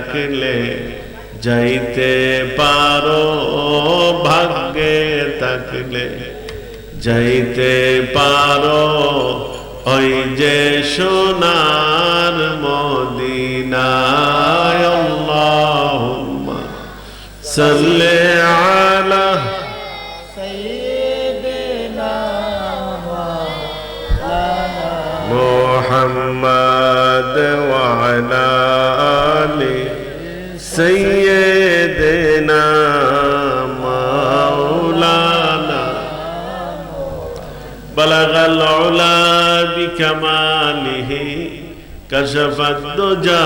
থাকলে যাইতে পারো, ভাগ্যে থাকলে যাইতে পারো ওই যে সোনার মদিনায়। আল্লাহুম্মা সাল্লি আলা সাইয়্যিদিনা মুহাম্মাদ ওয়া আলা আলি সাইয়্যিদিনা মাওলানা বালাগাল উলা বিকামালিহি কাশাফাদ দুজা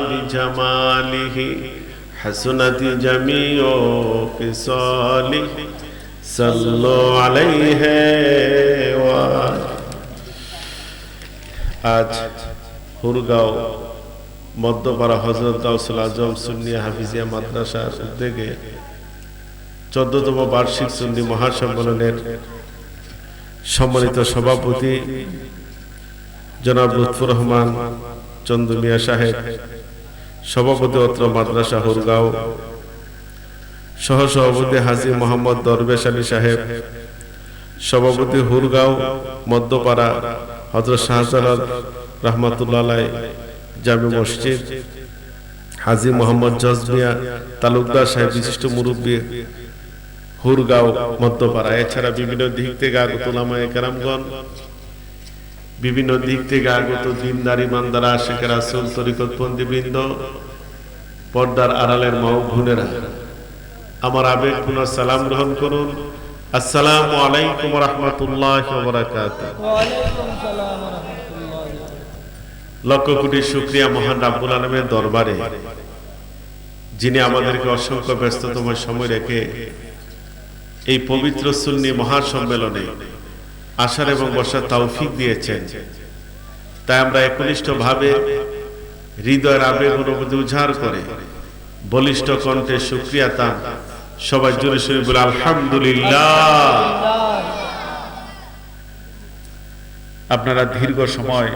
বিজামালিহি হাসনাতি জামিউ খিসালিহি সাল্লু আলাইহি ওয়া। আজ হুরগাঁও মধ্যপাড়া হযরত গাউসুল আজম সুন্নিয়া হাফিজিয়া মাদ্রাসার উদ্যোগে 14তম বার্ষিক সুন্নি মহাসম্মেলনের সম্মানিত সভাপতি জনাব লুৎফুর রহমান চন্দু মিয়া সাহেব, সভাপতি অত্র মাদ্রাসা হুরগাঁও, সহসভাপতি হাজী মোহাম্মদ দরবেশ আলী সাহেব, সভাপতি হুরগাঁও মধ্যপাড়া হযরত শাহজালাল রহমাতুল্লাহ আলাইহি জামে মসজিদ, হাজী মোহাম্মদ জজমিয়া তালুকদার সাহেব বিশিষ্ট মুরব্বী হুরগাঁও মধ্যপাড়া, এছাড়া বিভিন্ন দিক থেকে আগত উলামায়ে কেরামগণ, বিভিন্ন দিক থেকে আগত দিনদার ইমানদার আশিক রাসূল তরিকতপন্থী বৃন্দ, পর্দার আড়ালের মা ও বোনেরা, আমার আবেগপূর্ণ সালাম গ্রহণ করুন। আসসালামু আলাইকুম ওয়া রাহমাতুল্লাহি ওয়া বারাকাতুহু। ওয়া আলাইকুম সালাম ওয়া রাহমাতুল্লাহি। লক্ষ কোটি শুকরিয়া মহান রাব্বুল আলামিনের দরবারে, যিনি আমাদেরকে অসংখ্য ব্যস্ততম সময় রেখে এই পবিত্র সুন্নি মহাসম্মেলনে আসার এবং বসার তৌফিক দিয়েছেন। তাই আমরা একনিষ্ঠভাবে হৃদয়ের আবেগ অনুভূতি উজাড় করে বলিষ্ঠ কণ্ঠে শুকরিয়া তান সবাই জোরে সোরে বলে আলহামদুলিল্লাহ। আপনারা দীর্ঘ সময়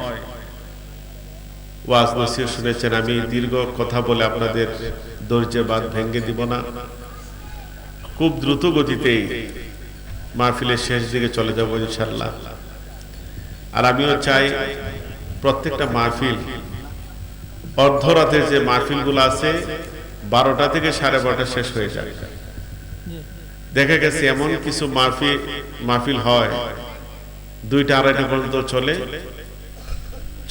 ওয়াজ নসিহত শুনেছেন, আমি দীর্ঘ কথা বলে আপনাদের ধৈর্যের বাঁধ ভেঙে দিব না। খুব দ্রুত গতিতেই মাহফিলের শেষ দিকে চলে যাব ইনশাআল্লাহ। আর আমিও চাই প্রত্যেকটা মাহফিল, অর্ধরাতে যে মাহফিলগুলো আছে 12টা থেকে 12:30 শেষ হয়ে যায়। দেখা গেছে এমন কিছু মাহফিল হয় 2টা 2:30 পর্যন্ত চলে।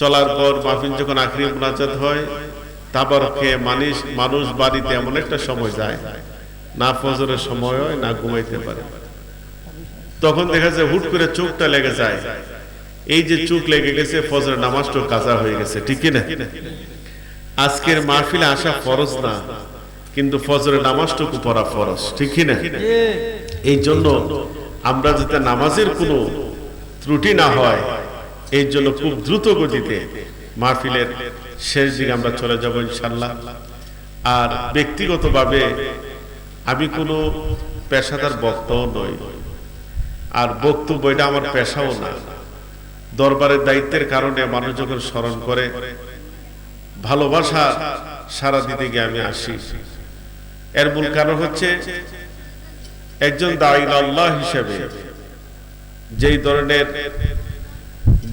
চলার পর মাহফিল যখন আখরি মুনাজাত হয়, তারপর খেয়ে মানুষ বাড়িতে এমন একটা সময় যায়, না ফজরের সময় হয় না ঘুমাইতে পারে। তখন দেখা যায় হুট করে চোখটা লেগে যায়। এই যে চোখ লেগে গেছে, ফজরের নামাজটা কাজা হয়ে গেছে, ঠিক কি না? আজকের মাহফিলে আসা ফরজ না, কিন্তু ফজরের নামাজটুকু পড়া ফরজ, ঠিক কি না? এই জন্য আমরা যাতে নামাজের কোনো ত্রুটি না হয়, এই জন্য খুব দ্রুত গতিতে মাহফিলের শেষ দিকে আমরা চলে যাব ইনশাআল্লাহ। আর ব্যক্তিগতভাবে আমি কোনো পেশাদার বক্তাও নই, আর বক্তব্য এটা আমার পেশাও না। দরবারের দায়িত্বের কারণে মানুষ যখন স্মরণ করে, ভালোবাসা সারা দিতে গিয়ে আমি আসি। এর মূল কারণ হচ্ছে একজন দাঈ আল্লাহ হিসেবে যেই ধরনের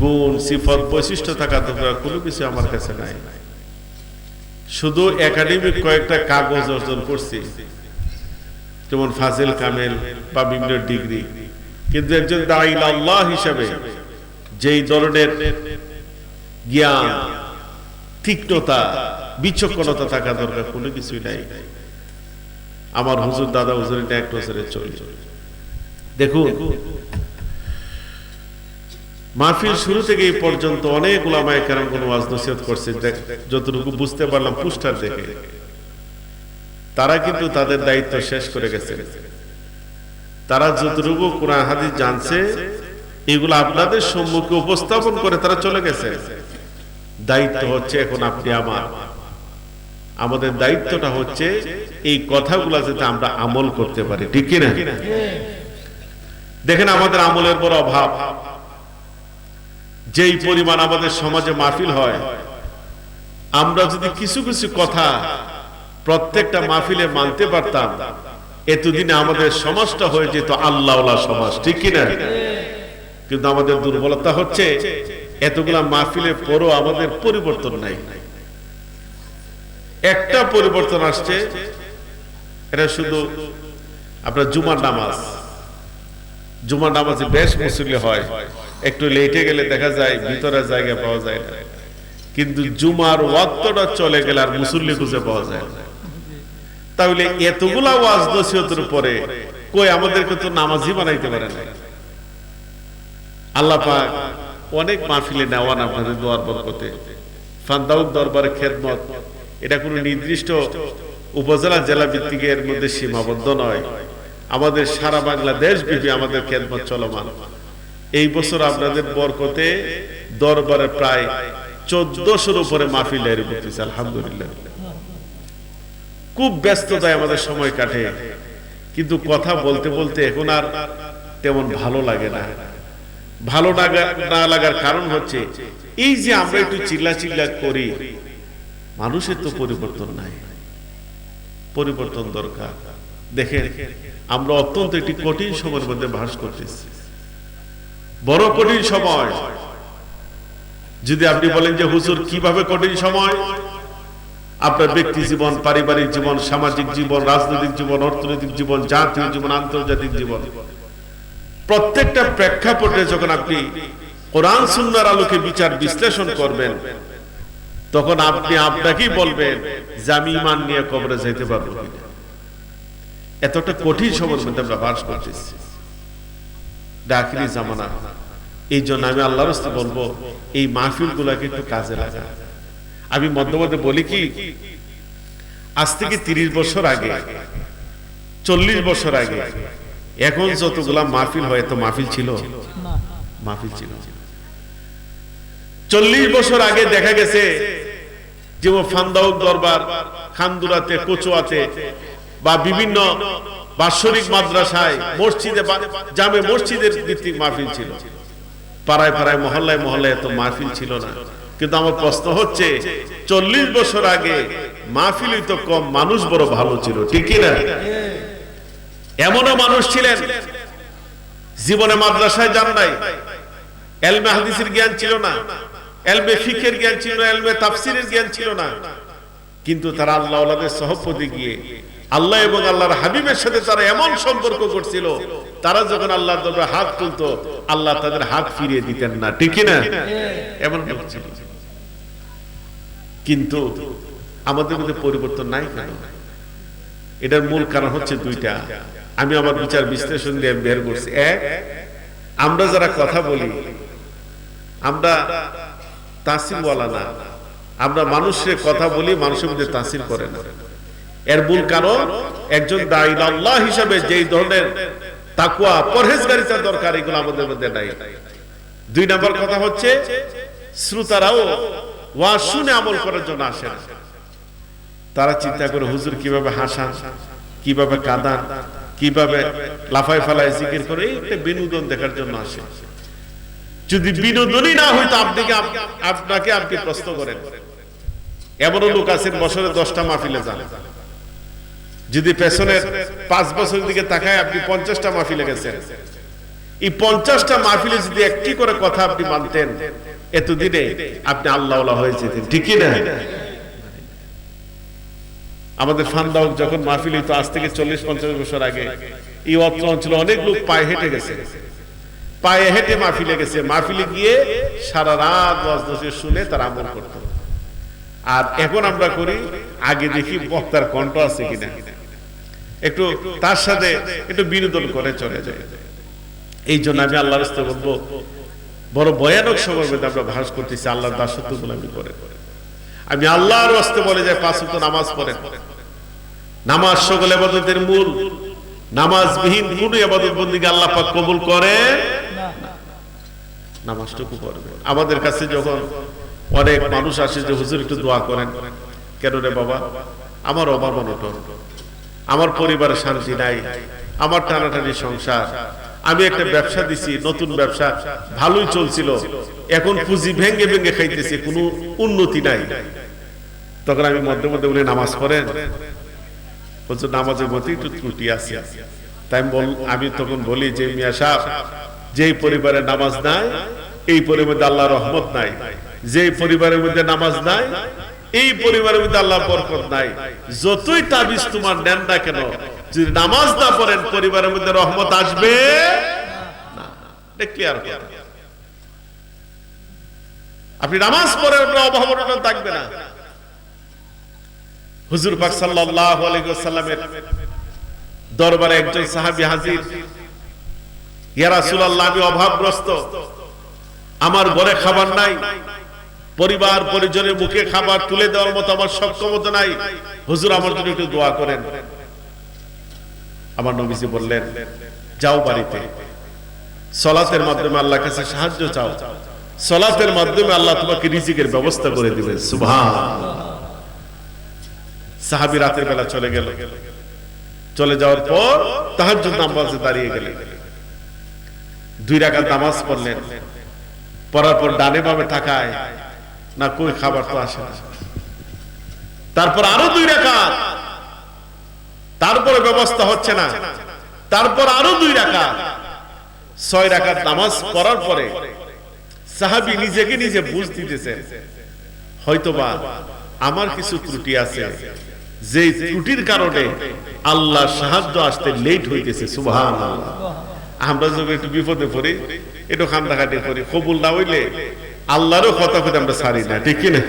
গুণ সিফত বৈশিষ্ট্য থাকা দরকার, কোনো কিছু আমার কাছে নাই। শুধু একাডেমিক কয়েকটা কাগজ অর্জন করছি, যেমন ফাজিল কামেল বা বিভিন্ন ডিগ্রি, কিন্তু একজন দাঈ আল্লাহ হিসেবে যেই ধরনের জ্ঞান, তীক্ষ্ণতা, বিচক্ষণতা থাকা দরকার, কোনো কিছুই নাই। আমার হুজুর দাদা হুজুরের এক নজরে চলি। দেখুন, মাহফিল শুরু থেকে এই পর্যন্ত অনেক উলামায়ে কেরাম কোন ওয়াজ নসিহত করছে, যতটুকু বুঝতে পারলাম পোস্টার দেখে, তারা কিন্তু তাদের দায়িত্ব শেষ করে গেছে। তারা যতটুকু কোরআন হাদিস জানছে, এগুলো আপনাদের সম্মুখে উপস্থাপন করে তারা চলে গেছে। দায়িত্ব হচ্ছে এখন আপনি আমাদের দায়িত্বটা হচ্ছে এই কথাগুলো যাতে আমরা আমল করতে পারি, ঠিক কি না? দেখেন, আমাদের আমলের বড় অভাব। যেই পরিমাণ আমাদের সমাজে মাহফিল হয়, আমরা যদি কিছু কিছু কথা প্রত্যেকটা মাহফিলে মানতে পারতাম, এতদিনে আমাদের সমাজটা হয়ে যেত আল্লাহওয়ালা সমাজ, ঠিক কিনা? কিন্তু আমাদের দুর্বলতা হচ্ছে এতগুলা মাহফিলের পরও আমাদের পরিবর্তন নাই। একটা পরিবর্তন আসছে, এটা শুধু আপনার জুমার নামাজ। জুমার নামাজে বেশ মুসল্লি হয়, একটু লেটে গেলে দেখা যায় ভিতরে জায়গা পাওয়া যায় না, কিন্তু জুমার ওয়াক্তটা চলে গেলে আর মুসল্লি খুঁজে পাওয়া যায় না। তাহলে এতগুলা ওয়াজ নসিহতের পরে কই আমাদেরকে তো নামাজি বানাইতে পারে না। আল্লাহ পাক অনেক মাহফিলে নেওয়ান আপনাদের দোয়ার বরকতে। ফান্দাউক দরবারে খেদমত এটা কোনো নির্দিষ্ট উপজেলা জেলা ভিত্তিকের মধ্যে সীমাবদ্ধ নয়, আমাদের সারা বাংলাদেশ ব্যাপী আমাদের খেদমত চলমান। এই বছর আপনাদের বরকতে দরবারে প্রায় 1400-র উপরে মাহফিল এর করতেছে, আলহামদুলিল্লাহ। খুব ব্যস্ততায় আমাদের সময় কাটে, কিন্তু কথা বলতে বলতে এখন আর তেমন ভালো লাগে না। ভালো না লাগার কারণ হচ্ছে এই যে আমরা একটু চিল্লা চিল্লা করি, মানুষের তো পরিবর্তন নাই, পরিবর্তন দরকার। দেখেন আমরা অত্যন্ত একটি কঠিন সময়ের মধ্যে বাস করতেছি, বড় কঠিন সময়। যদি আপনি বলেন যে হুজুর কিভাবে কঠিন সময়, আপনার ব্যক্তি জীবন, পারিবারিক জীবন, সামাজিক জীবন, রাজনৈতিক জীবন, অর্থনৈতিক জীবন, জাতীয় জীবন, আন্তর্জাতিক জীবন, প্রত্যেকটা প্রেক্ষাপটে যখন আপনি কোরআন সুন্নাহর আলোকে বিচার বিশ্লেষণ করবেন, তখন আপনি আপনাকেই বলবেন যে আমি ঈমান নিয়ে কবরে যেতে পারবো কিনা। এতটা কঠিন সময়ের মধ্যে আমরা বাস করতেছি, দাখিলি জামানা। এই জন্য আমি আল্লাহর রাস্তায় বলবো এই মাহফিল গুলাকে একটু কাজে লাগা। আমি মধ্যে মধ্যে বলি কি, আজ থেকে 30 বছর আগে, 40 বছর আগে এখন যতগুলা মাহফিল হয়, তো মাহফিল ছিল? মাহফিল ছিল। 40 বছর আগে দেখা গেছে যেমন ফান্দাউক দরবার, খানদুরাতে, কচুয়াতে বা বিভিন্ন বাৎসরিক মাদ্রাসায়, মসজিদে, জামে মসজিদের ভিত্তিক মাহফিল ছিল। পাড়ায় পাড়ায়, মহল্লায় মহল্লায় এত মাহফিল ছিল না। কিন্তু আমার প্রশ্ন হচ্ছে 40 বছর আগে মাহফিলই তো কম, মানুষ বড় ভালো ছিল, ঠিক না? এমনও মানুষ ছিলেন জীবনে মাদ্রাসায় যান নাই, এলমে হাদিসের জ্ঞান ছিল না, এলমে ফিকহের জ্ঞান ছিল না, এলমে তাফসীরের জ্ঞান ছিল না, কিন্তু তারা আল্লাহ ওয়ালাদের সহপতি গিয়ে আল্লাহ এবং আল্লাহর হাবিবের সাথে তারা এমন সম্পর্ক করছিল, তারা যখন আল্লাহর দরবারে হাত তুলতো আল্লাহ তাদের হাত ফিরিয়ে দিতেন না, ঠিক না? এমন ছিল। কিন্তু আমাদের মধ্যে পরিবর্তন নাই কেন? এটার মূল কারণ হচ্ছে দুইটা। আমি আমার বিচার বিশ্লেষণ দিয়ে বের করছি। এক, আমরা যারা কথা বলি আমরা তাসিরওয়ালা না, আমরা মানুষের কথা বলি, মানুষের মধ্যে তাসির করে না। এর মূল কারণ একজন দাঈ আল্লাহ হিসাবে যেই ধরনের তাকওয়া, পরহেজগারিতা দরকার, এগুলো আমাদের মধ্যে নাই। 2 নম্বর কথা হচ্ছে শ্রোতারাও ওয়াজ শুনে আমল করার জন্য আসে না। তারা চিন্তা করে হুজুর কিভাবে হাসান, কিভাবে কাঁদান, কিভাবে লাফায় ফালায় জিকির করে, এইটা বিনোদন দেখার জন্য আসে। যদি বিনোদনই না হইতো আপনাকে আপনি প্রশ্ন করেন। এমনও লোক আছেন বছরে 10টা মাহফিলে যান, যদি পেছনের 5 বছরের দিকে তাকায় আপনি 50টা মাহফিলে গেছেন। এই 50টা মাহফিলে যদি একটি করে কথা আপনি মানতেন, এতদিনে আপনি আল্লাহওয়ালা হয়ে যেতেন, ঠিক না? আমাদের ফান্দাউক যখন মাহফিল হইতো আজ থেকে 40-50 বছর আগে, এই অঞ্চলে অনেক লোক পায়ে হেঁটে গেছে, পায়ে হেঁটে মাহফিলে গেছে। মাহফিলে গিয়ে সারা রাত ওয়াজ নসিহত শুনে তারা আমল করত। আর এখন আমরা করি, আগে দেখি বক্তার কণ্ঠ আছে কিনা, একটু তার সাথে একটু বিনোদন করে চলে যায়। এই জন্য আমি আল্লাহর রাস্তায় বলবো, বড় ভয়ানক সময়ের মধ্যে আমরা ভাস করতেছি আল্লাহর দাসত্ব গোলামি করে। আমি আল্লাহর রাস্তায় বলে যাই 5 ওয়াক্ত নামাজ পড়েন। নামাজ সকল ইবাদতের মূল। নামাজবিহীন কোন ইবাদত বন্দেগী আল্লাহ পাক কবুল করে না। নামাজটুকু পড়বে। আমাদের কাছে যখন অনেক মানুষ আসে যে হুজুর একটু দোয়া করেন, কেন রে বাবা, আমার অভাব অনটন, আমার পরিবারে শান্তি নাই, আমার টানাটানি সংসার, আমি একটা ব্যবসা দিছি, নতুন ব্যবসা ভালোই চলছিল, এখন পুঁজি ভেঙে ভেঙে খাইতেছি, কোনো উন্নতি নাই। তখন আমি মধ্যে মধ্যে উনি নামাজ পড়েন, বলছে নামাজের মধ্যে একটু ত্রুটি আছে। তাই আমি তখন বলি যে মিয়া সাহেব, যেই পরিবারে নামাজ নাই এই পরিবারে আল্লাহ রহমত নাই, যেই পরিবারের মধ্যে নামাজ নাই এই পরিবারের মধ্যে আল্লাহ বরকত নাই। যতই তাবিজ তোমার নেন না কেন, যদি নামাজ না পড়েন পরিবারের মধ্যে রহমত আসবে না। এটা ক্লিয়ার কথা। আপনি নামাজ পড়েন অভাব অনটন থাকবে না। হুজুর পাক সাল্লাল্লাহু আলাইহি ওয়াসাল্লামের দরবারে একজন সাহাবী হাজির, ইয়া রাসূলুল্লাহ, আমি অভাবগ্রস্ত, আমার ঘরে খাবার নাই, পরিবার পরিজনের মুখে খাবার তুলে দেওয়ার মতো আমার সক্ষমতা নাই, হুজুর আমার জন্য একটু দোয়া করেন। আমার নবীজি বললেন, যাও বাড়িতে সালাতের মাধ্যমে আল্লাহর কাছে সাহায্য চাও, সালাতের মাধ্যমে আল্লাহ তোমাকে রিজিকের ব্যবস্থা করে দিবেন। সুবহানাল্লাহ। সাহাবী রাতের বেলা চলে গেল, চলে যাওয়ার পর তাহাজ্জুদ নামাজে দাঁড়িয়ে গেলেন, 2 রাকাত নামাজ পড়লেন, পড়ার পর ডানে বামে তাকায় না, কই খাবার তো আসে না। তারপর আরো 2 রাকাত, তারপরে ব্যবস্থা হচ্ছে না, তারপর আরো 2 রাকাত, 6 রাকাত নামাজ পড়ার পরে সাহাবী নিজেকে নিজে বুঝ দিতেছেন, হয়তোবা আমার কিছু ত্রুটি আছে, যে ত্রুটির কারণে আল্লাহ সাহায্য আসতে লেট হইতেছে। সুবহানাল্লাহ। আমরা যখন একটু বিপদে পড়ি, একটু খান্দাখাটি করি, কবুল না হইলে আল্লাহরও কথা কইতে আমরা ছাড়ি না, ঠিক কি না?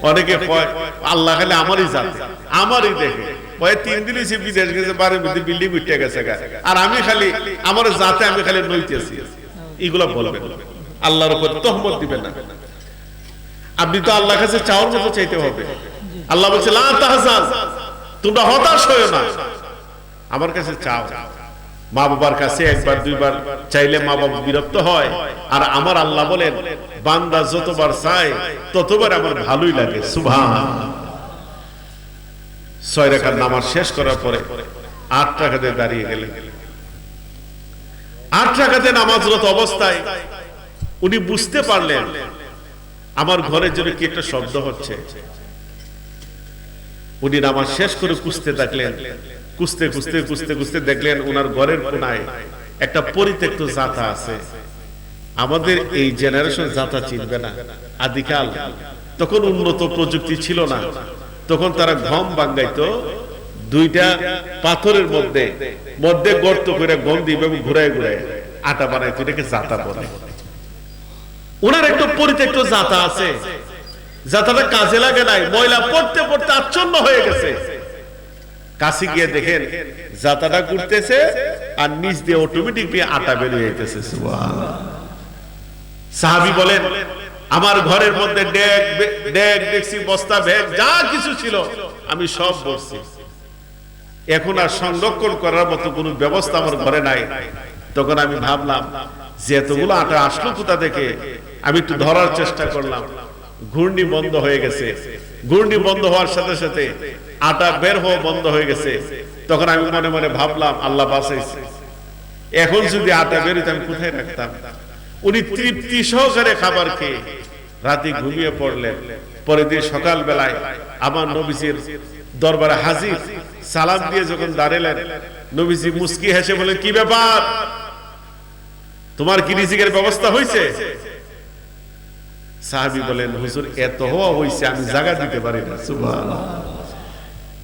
অনেকে কয় আল্লাহ খালি আমারই জানে, আমারই দেখে, ওই 3 দিনই সে বিদেশ গেছে, বাড়ির মধ্যে বিল্ডিং উঠে গেছে, আর আমি খালি আমার জাতে আমি খালি নইতেছি। এগুলা বলবেন, আল্লাহর উপর তহমত দিবেন না। আপনি তো আল্লাহর কাছে চাওয়ার মতো চাইতে হবে। আল্লাহ বলছে লা তাহজান, তোমরা হতাশ হয়ো না, আমার কাছে চাও। মা বাবার কাছে একবার 2বার চাইলে মা বাবা বিরক্ত হয়, আর আমার আল্লাহ বলেন বান্দা যতবার চায় ততবার আমার ভালোই লাগে। সুবহানাল্লাহ। 6 রাকাত নামাজ শেষ করার পরে 8 রাকাতে দাঁড়িয়ে গেলেন। 8 রাকাতে নামাজরত অবস্থায় উনি বুঝতে পারলেন আমার ঘরের জন্য কি একটা শব্দ হচ্ছে। উনি নামাজ শেষ করে খুঁজতে থাকলেন, খুঁজতে খুঁজতে খুঁজতে খুঁজতে দেখলেন ওনার ঘরের কোনায় একটা পরিত্যক্ত জাতা আছে। আমাদের এই জেনারেশন জাতা চিনবে না। আদিকাল তখন উন্নত প্রযুক্তি ছিল না, তখন তারা গম বাঙ্গাইতো, 2টা পাথরের মধ্যে মধ্যে গর্ত করে গম দিবে এবং ঘুরায় ঘুরায় আটা বানাইতো, এটাকে জাতা বলে। ওনার একটা পরিত্যক্ত জাতা আছে, জাতাটা কাজে লাগে নাই, ময়লা পড়তে পড়তে আচ্ছন্ন হয়ে গেছে। কাছে গিয়ে দেখেন জাতাটা ঘুরতেছে আর নিচ দিয়ে অটোমেটিকলি আটা বের হয়ে যাইতেছে। সুবহানাল্লাহ। সাহাবী বলেন, আমার ঘরের মধ্যে ডেক দেখছি, বস্তা ব্যাগ যা কিছু ছিল আমি সব বলছি, এখন আর সংরক্ষণ করার মতো কোনো ব্যবস্থা আমার ঘরে নাই। তখন আমি ভাবলাম যে এতগুলো আটা আসলো কোথা থেকে, আমি একটু ধরার চেষ্টা করলাম, ঘূর্ণি বন্ধ হয়ে গেছে। ঘূর্ণি বন্ধ হওয়ার সাথে সাথে আটা বের হওয়া বন্ধ হয়ে গেছে। তখন আমি মনে মনে ভাবলাম আল্লাহ বাঁচাইছে, এখন যদি আটা বের হইতো আমি কোথায় রাখতাম। উনি তৃপ্তি সহকারে খাবার খেয়ে রাতে ঘুমিয়ে পড়লেন। পরের দিন সকাল বেলায় আমার নবীজির দরবারে হাজির, সালাম দিয়ে যখন দাঁড়ালেন, নবীজি মুস্কি হেসে বলেন, কি ব্যাপার, তোমার কি রিজিকের ব্যবস্থা হয়েছে? সাহাবী বলেন, হুজুর এত হওয়া হয়েছে আমি জায়গা দিতে পারি না। সুবহানাল্লাহ।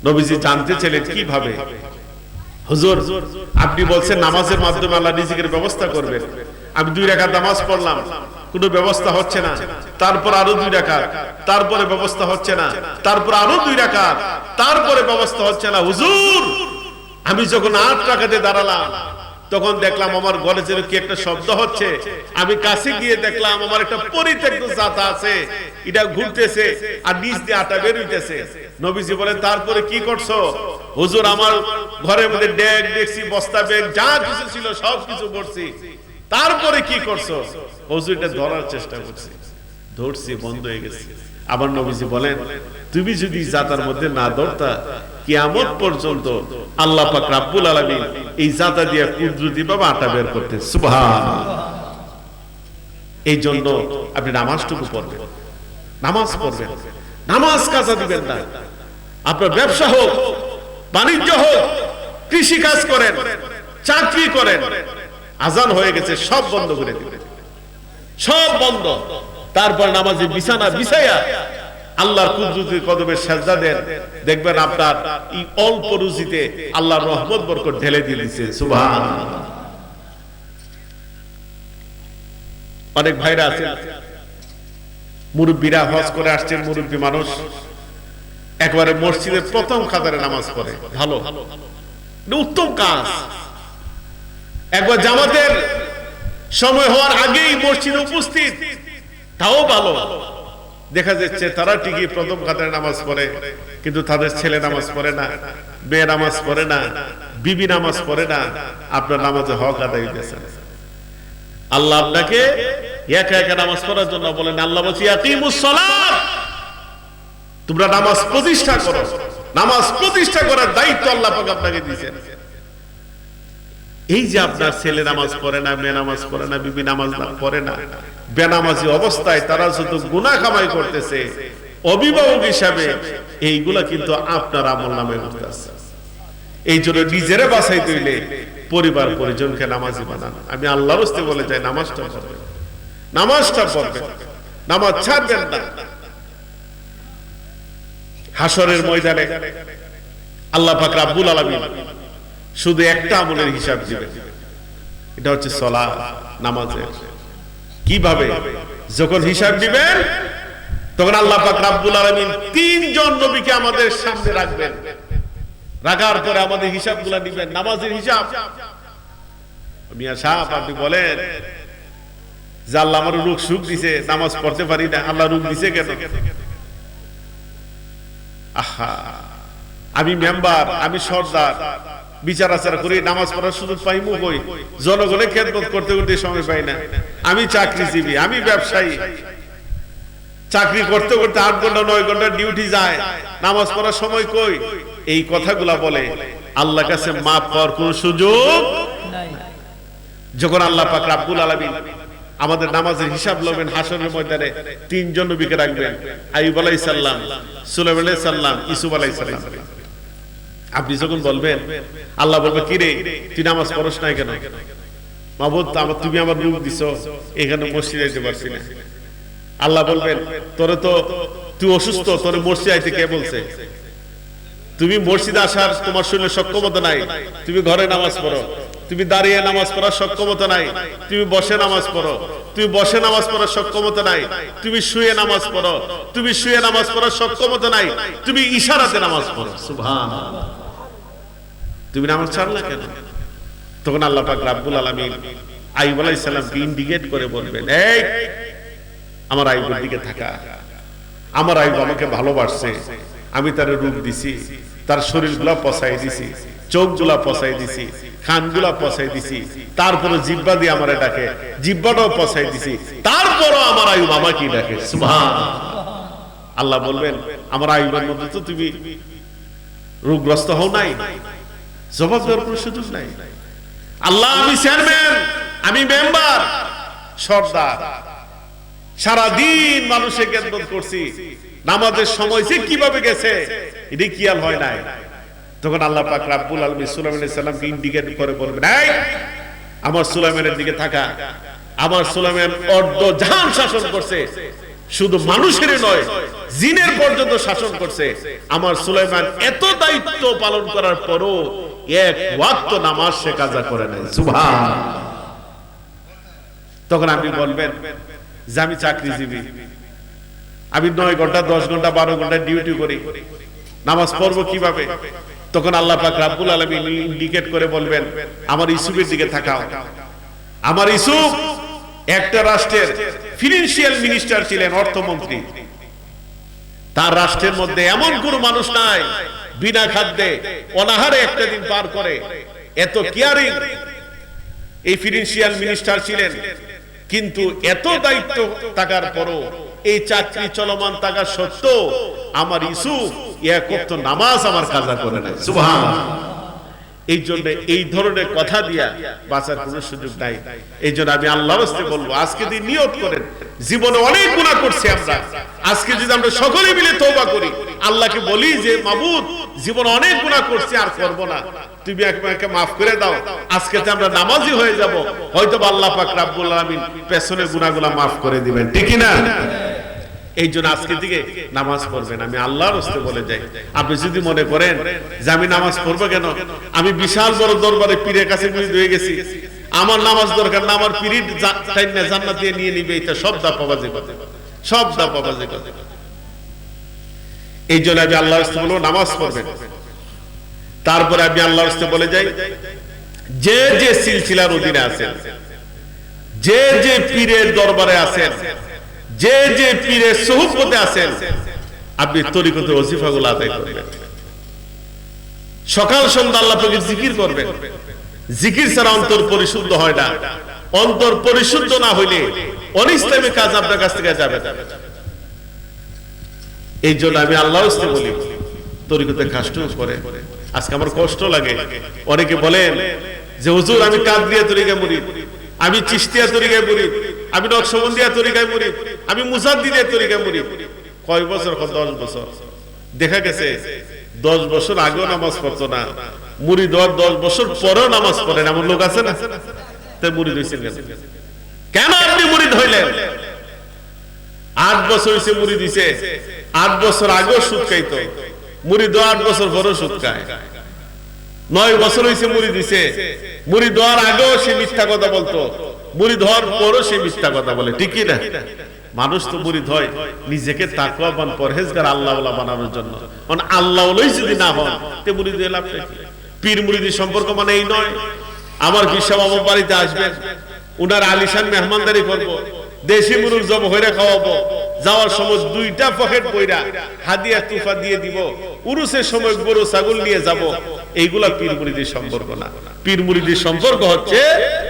নবীজি জানতে চাইলেন কিভাবে? হুজুর আপনি বলছেন নামাজের মাধ্যমে আল্লাহ রিজিকের ব্যবস্থা করবেন, আমি 2 রাকাত নামাজ পড়লাম, কোনো ব্যবস্থা হচ্ছে না, তারপর আরো 2 রাকাত, তারপরে ব্যবস্থা হচ্ছে না, তারপর আরো 2 রাকাত, তারপরে ব্যবস্থা হচ্ছে না। হুজুর আমি যখন 8 রাকাতে দাঁড়ালাম তখন দেখলাম আমার ঘরে যেন কি একটা শব্দ হচ্ছে। আমি কাছে গিয়ে দেখলাম আমার একটা পরিত্যক্ত জাতা আছে, এটা ঘুরতেছে আর নিচ দিয়ে আটা বের হইতেছে। নবীজি বলেন, তারপরে কি করছো? হুজুর আমার ঘরের মধ্যে ডেক দেখছি, বস্তা ব্যাগ যা কিছু ছিল সব কিছু করছি, তারপরে কি করছো? হুজুর এটা ধরার চেষ্টা করছি, ধরছি, বন্ধ হয়ে গেছে। আবার নবীজি বলেন, তুমি যদি জাতার মধ্যে না ধরতা কিয়ামত পর্যন্ত আল্লাহ পাক রব্বুল আলামিন এই জাতা দিয়ে কুদরতি ভাবে আটা বের করতেন। সুবহানাল্লাহ। এই জন্য আপনি নামাজটুকু পড়বেন, নামাজ পড়বেন, নামাজ কাজা দিবেন না। আপনার ব্যবসা হোক, বাণিজ্য হোক, কৃষি কাজ করেন, চাকরি করেন, আজান হয়ে গেছে সব বন্ধ করে দিবেন, সব বন্ধ। তারপর নামাজে বিছানা বিছাইয়া আল্লাহর কুদরতের কদমে সেজদা দেন, দেখবেন আপনার এই অল্প রুজিতে আল্লাহর রহমত বরকত ঢেলে দিয়ে দিয়েছে। সুবহানাল্লাহ। অনেক ভাইরা আছেন, মুরব্বীরা হজ করে আসছেন, মুরব্বী মানুষ একবারে মসজিদের প্রথম কাতারে নামাজ পড়ে, ভালো, উত্তম কাজ। একবার জামাতের সময় হওয়ার আগেই মসজিদে উপস্থিত, তাও ভালো। দেখা যাচ্ছে তারা ঠিকই প্রথম কাতারে নামাজ পড়ে, কিন্তু তাদের ছেলে নামাজ পড়ে না, মেয়ে নামাজ পড়ে না, বিবি নামাজ পড়ে না। আপনার নামাজে হক আদায় হইতেছে। আল্লাহ আপনাকে একা একা নামাজ পড়ার জন্য বলেন। আল্লাহ বলছে ইয়াকিমুস সালাত, তোমরা নামাজ প্রতিষ্ঠা করো। নামাজ প্রতিষ্ঠা করার দায়িত্ব আল্লাহ পাক আপনাকে দিয়েছেন। এই যে আপনার ছেলে নামাজ পড়ে না, মেয়ে নামাজ পড়ে না, বিবি নামাজ পড়ে না, বেনামাজি অবস্থায় তারা যত গুনাহ কামাই করতেছে, অভিভাবক হিসাবে এইগুলা কিন্তু আপনার আমলনামায় উঠতেছে। এই জন্য নিজেরা বাঁচাইতে হইলে পরিবার পরিজনকে নামাজি বানান। আমি আল্লাহর রাস্তে বলে যাই, নামাজটা পড়বেন, নামাজটা পড়বেন, নামাজ ছাড়বেন না। হাসরের ময়দানে আল্লাহ পাক রব্বুল আলামিন শুধু একটা আমলের হিসাব দিবেন, এটা হচ্ছে সালাত, নামাজের। কিভাবে? যখন হিসাব দিবেন তখন আল্লাহ পাক রব্বুল আলামিন তিনজন নবীকে আমাদের সামনে রাখবেন, রাখার পরে আমাদের হিসাবগুলো দিবেন, নামাজের হিসাব। মিয়া সাহেব আপনি বলেন যে আল্লাহ আমার রোগ সুখ দিছে, নামাজ পড়তে পারি না, আল্লাহ রোগ দিছে কেন? আহা, আমি মেম্বার, আমি সর্দার, বিচার আচার করি, নামাজ পড়ার সুযোগ পাইমু কই? জনগণের খেদমত করতে করতে সময় পাই না। আমি চাকরিজীবী, আমি ব্যবসায়ী, চাকরি করতে করতে 8 ঘন্টা 9 ঘন্টা ডিউটি যায়, নামাজ পড়ার সময় কই? এই কথাগুলা বলে আল্লাহর কাছে মাফ পাওয়ার কোন সুযোগ নাই। যখন আল্লাহ পাক রব্বুল আলামিন আমাদের নামাজের হিসাব লবেন, হাসরের ময়দানে তিনজন নবীকে রাখবেন, আইয়ুব আলাইহিস সালাম, সুলাইমান আলাইহিস সালাম, ইউসুফ আলাইহিস সালাম। আপনি যখন বলবেন, আল্লাহ বলবে কি রে তুই নামাজ পড়ছ না কেন? মাবুদ তুমি আমার রূপ দিছো, এখানে মসজিদে যেতে পারছি না। আল্লাহ বলবেন তোরে তো তুই অসুস্থ, তোরে মসজিদে আইতে কে বলছে? তুমি মসজিদে আসার তোমার শরীরে সক্ষমতা নাই, তুমি ঘরে নামাজ পড়ো। তুমি দাঁড়িয়ে নামাজ পড়ার সক্ষমতা নাই, তুমি বসে নামাজ পড়ো। তুমি বসে নামাজ পড়ার সক্ষমতা নাই, তুমি শুয়ে নামাজ পড়ো। তুমি শুয়ে নামাজ পড়ার সক্ষমতা নাই, তুমি ইশারাতে নামাজ পড়ো। সুবহানাল্লাহ। তুমি নামাজ ছাড়লা কেন? তখন আল্লাহ পাক রব্বুল আলামিন আইয়ুব আলাইহিস সালামকে ইন্ডিকেট করে বলবেন, এই আমার আইয়ুবের দিকে থাকা। আমার আইয়ুব আমাকে ভালোবাসছে, আমি তার রূপ দিছি, তার শরীরগুলা পচাই দিছি, চোখগুলা পচাই দিছি, কানগুলা পচাই দিছি, তারপরে জিহ্বা দিয়ে আমারে ডাকে, জিহ্বাটাও পচাই দিছি, তারপরও আমার আইয়ুব আমাকেই ডাকে। সুবহানাল্লাহ। আল্লাহ বলবেন আমার আইয়ুবের মধ্যে তো তুমি রোগগ্রস্ত হও নাই, জবাব দেওয়ার কোনো সুযোগ নাই। আল্লাহ আমি চেয়ারম্যান, আমি মেম্বার, সর্দার, সারাদিন মানুষের খেদমত করছি, নামাজের সময় যে কিভাবে গেছে এটা খেয়াল হয় নাই। তখন আল্লাহ পাক রব্বুল আলামিন সুলাইমান আলাইহিস সালামকে ইন্ডিকেট করে বলবেন, এই আমার সুলাইমানের দিকে থাকা। আমার সুলাইমান অর্ধ জাহান শাসন করছে, শুধু মানুষেরই নয় জিনের পর্যন্ত শাসন করছে। আমার সুলাইমান এত দায়িত্ব পালন করার পরও এক ওয়াক্ত নামাজ সে কাজা করে নাই। সুবহানাল্লাহ। তখন আপনি বলবেন যে আমি চাকরিজীবী, আমি 9 ঘন্টা 10 ঘন্টা 12 ঘন্টা ডিউটি করি, নামাজ পড়বো কিভাবে? তখন আল্লাহ পাক রব্বুল আলামিন ইন্ডিকেট করে বলবেন আমার ইউসুফের দিকে তাকাও। আমার ইউসুফ একটা রাষ্ট্রের ফিনান্সিয়াল মিনিস্টার ছিলেন, অর্থমন্ত্রী। তার রাষ্ট্রের মধ্যে এমন কোন মানুষ নাই বিনা খাদ্যে অনাহারে একটা দিন পার করে। এত কেয়ারিং এই ফিনান্সিয়াল মিনিস্টার ছিলেন, কিন্তু এত দায়িত্ব থাকার পরও, এই চাকরি চলমান থাকা সত্ত্বেও আমার ইউসুফ এক ওয়াক্ত নামাজ আমার কাজা করে নাই। সুবহানাল্লাহ। এই জন্য এই ধরনের কথা দিয়া বাঁচার কোনো সুযোগ নাই। এই জন্য আমি আল্লাহর রাস্তায় বলবো, আজকে দিন নিয়ত করেন জীবনে অনেক গুনাহ করছি আমরা। আজকে যদি আমরা সকলে মিলে তওবা করি, আল্লাহকে বলি যে মাবুদ জীবনে অনেক গুনাহ করছি আর করব না, তুমি আমাকে maaf করে দাও, আজকে তো আমরা নামাজি হয়ে যাব, হয়তো আল্লাহ পাক রব্বুল আলামিন পেছনের গুনাহগুলো maaf করে দিবেন, ঠিক কি না? এই জন্য আজকে থেকে নামাজ পড়বেন। আমি আল্লাহর রাস্তায় বলে যাই, আপনি যদি মনে করেন যে আমি নামাজ পড়বো কেন, আমি বিশাল বড় দরবারে পীরের কাছে হয়ে গেছি, আমার নামাজ দরকার না, আমার পীর জান্নাত দিয়ে নিয়ে নিবে, এটা সব দাপাবাজি কথা, সব দাপাবাজি কথা। এই জন্য আমি আল্লাহর রাস্তায় বলবো নামাজ পড়বেন। তারপরে আমি আল্লাহর রাস্তায় বলে যাই, যে যে সিলসিলার অধীনে আছেন, যে যে পীরের দরবারে আছেন, যে যে পীরের সুহবতে আছেন, আপনি তরিকতের ওজিফাগুলো আদায় করবেন। সকাল সন্ধ্যা আল্লাহ পাকের জিকির করবেন। জিকির ছাড়া অন্তর পরিশুদ্ধ হয় না। অন্তর পরিশুদ্ধ না হইলে অনিসলামী কাজ আপনার কাছ থেকে যাবে না। এই জন্য আমি আল্লাহর রাস্তায় বলি, তরিকতের কাজটা করে। আজকে আমার কষ্ট লাগে, অনেকে বলেন যে হুজুর আমি কাদরিয়া তরিকায় মুরিদ, আমি চিশতিয়া তরিকায় মুরিদ, আমি নকশবন্দিয়া তরিকায় মুরিদ, আমি মুজাদ্দিদের তরিকায় মুরিদ। কয় বছর? 10 বছর। দেখা গেছে 10 বছর আগেও নামাজ পড়তো না, মুরিদ হওয়ার 10 বছর পরেও নামাজ পড়েন এমন লোক আছে না? তাই মুরিদ হইছেন কেন? কেন আপনি মুরিদ হইলেন? 8 বছর হইছে মুরিদ হইছে, 8 বছর আগেও সুদ খাইতো, মুরিদ 8 বছর পরেও সুদ খায়। 9 বছর হইছে মুরিদ হইছে, মুরিদ হওয়ার আগেও সে মিথ্যা কথা বলতো, মুরিদ হওয়ার পরও সে মিথ্যা কথা বলে, ঠিক কি না? মানুষ তো মুরিদ হয় নিজেকে তাকওয়াবান পরহেজগার আল্লাহওয়ালা বানানোর জন্য। মানে আল্লাহওয়ালাই যদি না হন তে মুরিদ হয়ে লাভ কি? পীর মুরিদের সম্পর্ক মানে এই নয় আমার পীর সাহেব আমার বাড়িতে আসবেন, উনার আলিশান মেহমানদারি করব, দেশি মুরগ জব হইরা খাওয়াবো, যাওয়ার সময় 2টা পকেট বইরা হাদিয়া তুফা দিয়ে দিব, উরুসের সময় গরু ছাগল নিয়ে যাব। এইগুলা পীর মুরিদের সম্পর্ক না। পীর মুরিদের সম্পর্ক হচ্ছে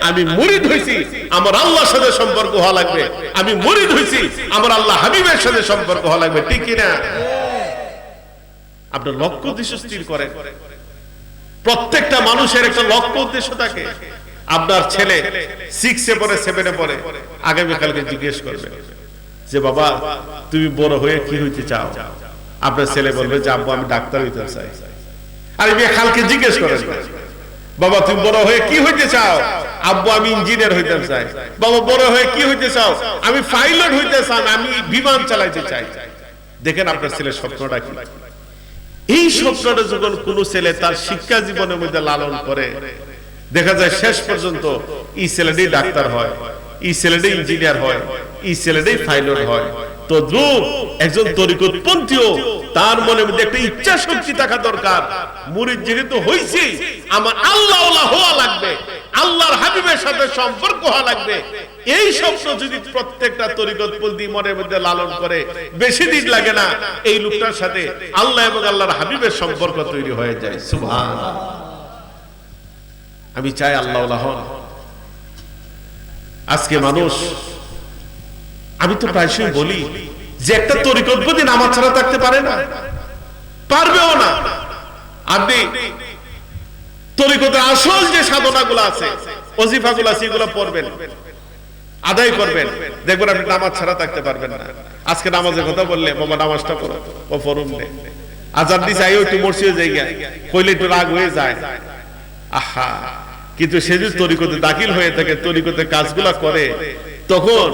আমি মুরিদ হইছি, আমার আল্লাহর সাথে সম্পর্ক হওয়া লাগবে, আমি মুরিদ হইছি, আমার আল্লাহ হাবিবের সাথে সম্পর্ক হওয়া লাগবে, ঠিক কি না? আপনার লক্ষ্য উদ্দেশ্য স্থির করেন। প্রত্যেকটা মানুষের একটা লক্ষ্য উদ্দেশ্য থাকে। আপনার ছেলে 6 এ পড়ে, 7 এ পড়ে, আগামীকালকে জিজ্ঞেস করবে যে বাবা তুমি বড় হয়ে কি হইতে চাও? আপনার ছেলে বলবে যে আব্বু আমি ডাক্তার হইতে চাই। আর এই কালকে জিজ্ঞেস করেন বাবা তুমি বড় হয়ে কি হইতে চাও? আব্বু আমি ইঞ্জিনিয়ার হইতে চাই। বাবা বড় হয়ে কি হইতে চাও? আমি পাইলট হইতে চাই, আমি বিমান চালাইতে চাই। দেখেন আপনার ছেলের স্বপ্নটা কি। এই স্বপ্নটা যখন কোন ছেলে তার শিক্ষা জীবনের মধ্যে লালন করে, দেখা যায় শেষ পর্যন্ত এই ছেলেটাই ডাক্তার হয়, এই ছেলেটাই ইঞ্জিনিয়ার হয়, এই ছেলেটাই পাইলট হয়। তদ্রূপ একজন তরিকতপন্থীও তার মনের মধ্যে একটা ইচ্ছা শক্তি থাকা দরকার। মুরিদ যেহেতু হইছি, আমার আল্লাহওয়ালা হওয়া লাগবে, আল্লাহর হাবিবের সাথে সম্পর্ক হওয়া লাগবে। এই স্বপ্ন যদি প্রত্যেকটা তরিকতপন্থী মনের মধ্যে লালন করে, বেশি দিন লাগে না এই লোকটার সাথে আল্লাহ এবং আল্লাহর হাবিবের সম্পর্ক তৈরি হয়ে যায়। সুবহানাল্লাহ। আমি চাই আল্লাহওয়ালা হন। আজকে মানুষ, আমি তো প্রায়শই বলি যে একটা তরিকতপন্থী নামাজ ছাড়া থাকতে পারে না, পারবেও না। আপনি তরিকতের আসল যে সাধনাগুলো আছে, ওজিফাগুলো আছে, এগুলো পড়বেন, আদায় করবেন, দেখবেন আপনি নামাজ ছাড়া থাকতে পারবেন না। আজকে নামাজের কথা বললে বাবা নামাজটা পড়ো, ও পড়ুন নে, আজান দিছে আইও একটু মসজিদে যাইগা, কইলে একটু রাগ হয়ে যায়। আহা, কিন্তু সে যদি তরিকতে দাখিল হয়ে থাকে, তরিকতের কাজগুলা করে, তখন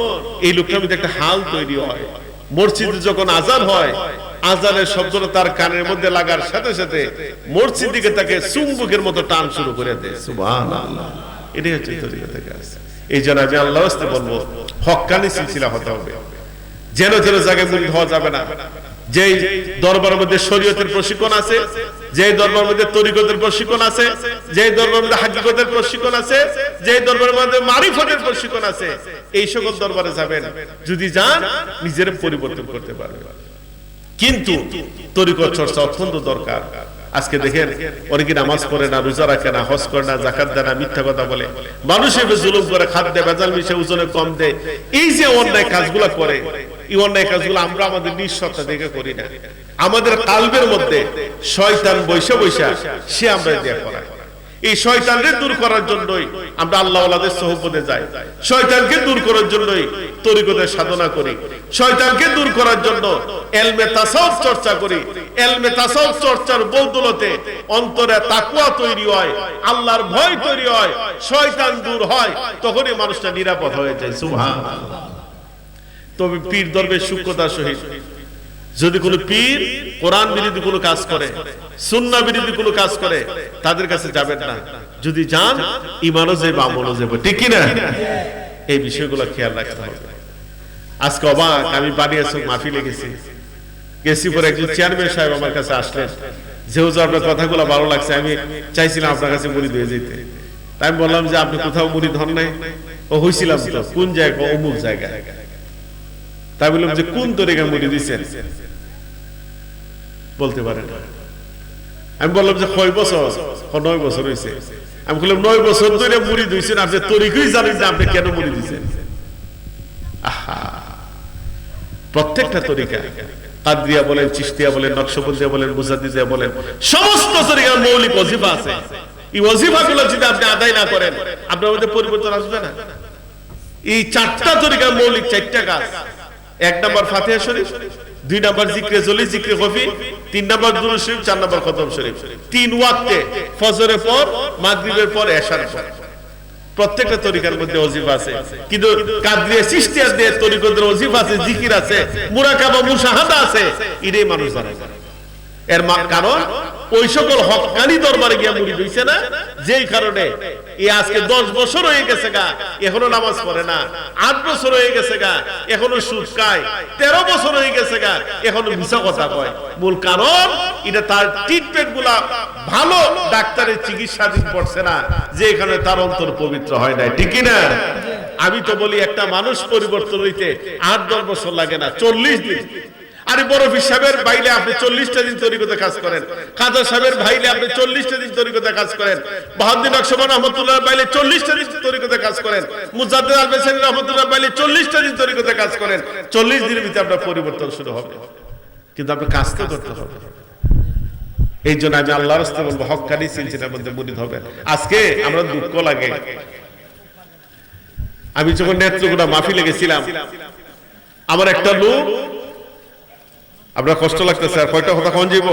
এই লোকটার মধ্যে একটা হাল তৈরি হয়। মসজিদে যখন আজান হয়, আজানের শব্দটা তার কানের মধ্যে লাগার সাথে সাথে মসজিদ দিকে তাকে চুম্বকের মতো টান শুরু করে দেয়। সুবহানাল্লাহ। এটাই হচ্ছে তরিকতের কাজ। এই জন্য আমি আল্লাহর রাস্তায় বলবো হক্কানি সিলসিলা হতে হবে। যেন যেন জায়গায় মুরিদ হওয়া যাবে না। যেই দরবারের মধ্যে শরীয়তের প্রশিক্ষণ আছে, যেই দরবারের মধ্যে তরিকতের প্রশিক্ষণ আছে, যেই দরবারের মধ্যে হাকিকতের প্রশিক্ষণ আছে, যেই দরবারের মধ্যে মারিফতের প্রশিক্ষণ আছে, এই সকল দরবারে যাবেন। যদি যান নিজের পরিবর্তন করতে পারবেন। কিন্তু তরিকত চর্চা অত্যন্ত দরকার। আজকে দেখেন অনেকে নামাজ পড়ে না, রোজা রাখে না, হজ করে না, যাকাত দেয় না, মিথ্যা কথা বলে, মানুষের জুলুম করে, খাদ্য ভেজাল মিশে ওজনে কম দেয়। এই যে অন্যায় কাজগুলো করে, এই অন্যায় কাজগুলো আমরা আমাদের নিঃসত্তা দেখে করি না। আমাদের কালবের মধ্যে শয়তান বৈশা বৈশা সে আমরা দিয়ে করায়। এই শয়তানকে দূর করার জন্যই আমরা আল্লাহওয়ালাদের সোহবতে যাই, শয়তানকে দূর করার জন্যই তরিকতের সাধনা করি, শয়তানকে দূর করার জন্য ইলমে তাসাউফ চর্চা করি। ইলমে তাসাউফ চর্চার বদৌলতে অন্তরে তাকওয়া তৈরি হয়, আল্লাহর ভয় তৈরি হয়, শয়তান দূর হয়, তখনই মানুষটা নিরাপদ হয়ে যায়। সুবহানাল্লাহ। তবে পীর দরবেশ সূক্ষ্মতার সহিত যদি কোনো পীর কোরআন বিরোধী কোনো কাজ করে, সুন্নাহ বিরোধী কোনো কাজ করে, তাদের কাছে যাবেন না। যদি যান ঈমানও যাবে, আমলও যাবে, ঠিক কি না? এই বিষয়গুলো খেয়াল রাখতে হবে। আজকে অবাক, আমি বানিয়াছ মাহফিলে গেছি পরে একজন চেয়ারম্যান সাহেব আমার কাছে আসলেন, যেহেতু আপনার কথাগুলো ভালো লাগছে, আমি চাইছিলাম আপনার কাছে মুরিদ হয়ে যেতে। তাই আমি বললাম যে আপনি কোথাও মুরিদ হন নাই? ও হইছিলাম তো। কোন জায়গা? অমুক জায়গায়। তাই বললাম যে কোন তরিকা মুরিদ দিয়েছেন? বলতে পারেন। আমি বললাম যে কয় বছর? 9 বছর হয়েছে। আমি বললাম 9 বছর ধরে মুরিদ হইছেন, আপনি তরিকাই জানেন না, আপনি কেন মুরিদ দিয়েছেন? আহা, প্রত্যেকটা তরিকা, কাদরিয়া বলেন, চিশতিয়া বলেন, নকশবন্দিয়া বলেন, মুজাদ্দিদিয়া বলেন, সমস্ত তরিকার মৌলিক ওয়াজিফা আছে। এই ওয়াজিফাগুলো যদি আপনি আদায় না করেন, আপনার মধ্যে পরিবর্তন আসবে না। এই 4টা তরিকার মৌলিক 4টা কাজ। 1 নাম্বার ফাতিহা শরীফ, 2 নাম্বার জিকরে জলি, জিকরে খফি, 3 নাম্বার দুরূদ শরীফ, 4 নাম্বার খতম শরীফ। 3 ওয়াক্তে, ফজরের পর, মাগরিবের পর, এশার পর। প্রত্যেকটা তরিকার মধ্যে ওয়াজিফা আছে। কিন্তু কাদরিয়া চিশতিয়ার দিয়ে তরিকতের ওয়াজিফা আছে, জিকির আছে, মুরাকাবা, মুশাহাদা আছে, এটাই মানুষ জানে না। এর কারণ ওই সকল হক্কানি দরবারে গিয়া মুরিদ হইছে না, যেই কারণে এই আজকে 10 বছর হয়ে গেছে গা, এখনো নামাজ পড়ে না। 8 বছর হয়ে গেছে গা, এখনো সুদ খায়। 13 বছর হয়ে গেছে গা, এখনো মিছা কথা কয়। মূল কারণ এটা তার ট্রিটমেন্ট গুলা ভালো ডাক্তারের চিকিৎসাধীন পড়ছে না, যে এখানে তার অন্তর পবিত্র হয় নাই, ঠিক না? আমি তো বলি একটা মানুষ পরিবর্তন হইতে 8-10 বছর লাগে না, 40 দিন। আরে বড় পীর সাহেবের বাইলে আপনি 40টা দিন তরিকতে কাজ করেন, খাজা সাহেবের বাইলে আপনি 40টা দিন তরিকতে কাজ করেন, বাহাউদ্দিন নকশবন্দি রহমাতুল্লাহ বাইলে 40টা দিন তরিকতে কাজ করেন, মুজাদ্দিদ আল বেসারি রহমাতুল্লাহ বাইলে 40টা দিন তরিকতে কাজ করেন। 40 দিনের ভিতরে আপনার পরিবর্তন শুরু হবে, কিন্তু আপনি কাজ তো করতে হবে। এই জন্য আমি আল্লাহর রাস্তায় বলবো, হক্কানি সিলসিলার মধ্যে মুরিদ হবেন। আজকে আমরা দুঃখ লাগে, আমি যখন নেত্রকোনা মাহফিলে গেছিলাম, আমার একটা লোক, আপনার কষ্ট লাগতেছে, আর কয়টা কথা কোন যাইব?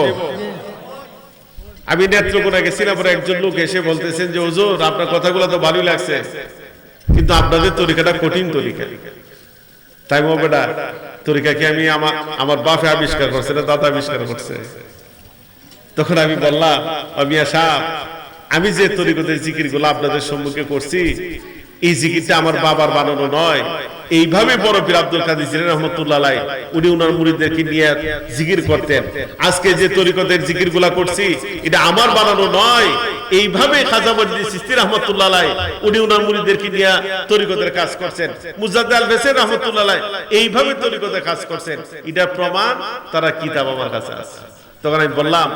আমি নেত্রকোনা গেছিলাম, পরে একজন লোক এসে বলতেছেন যে হুজুর আপনার কথাগুলো তো ভালোই লাগছে, কিন্তু আপনাদের তরিকাটা কঠিন তরিকা। তাই বেটা, তরিকা কি আমি আমার বাপে আবিষ্কার করছে না দাদা আবিষ্কার করছে? তখন আমি বললাম, মিয়া সাহেব, আমি যে তরিকতের জিকির গুলো আপনাদের সম্মুখে করছি, এই জিকিরটা আমার বাবার বানানো নয়। এইভাবে বড় পীর আব্দুল কাদের জিলানী রাহমাতুল্লাহ আলাইহি উনি ওনার মুরিদদেরকে নিয়ে জিকির করতেন। আজকে যে তরিকতের জিকিরগুলা করছি, এটা আমার বানানো নয়। এইভাবে খাজা মজলিস চিশতি রাহমাতুল্লাহ আলাইহি উনি ওনার মুরিদদেরকে নিয়ে তরিকতের কাজ করছেন। মুজাদ্দিদ আল বেসারি রাহমাতুল্লাহ আলাইহি এইভাবে তরিকতের কাজ করছেন। এটা প্রমাণ, তারা কিতাব আমার কাছে আছে। তখন আমি বললাম,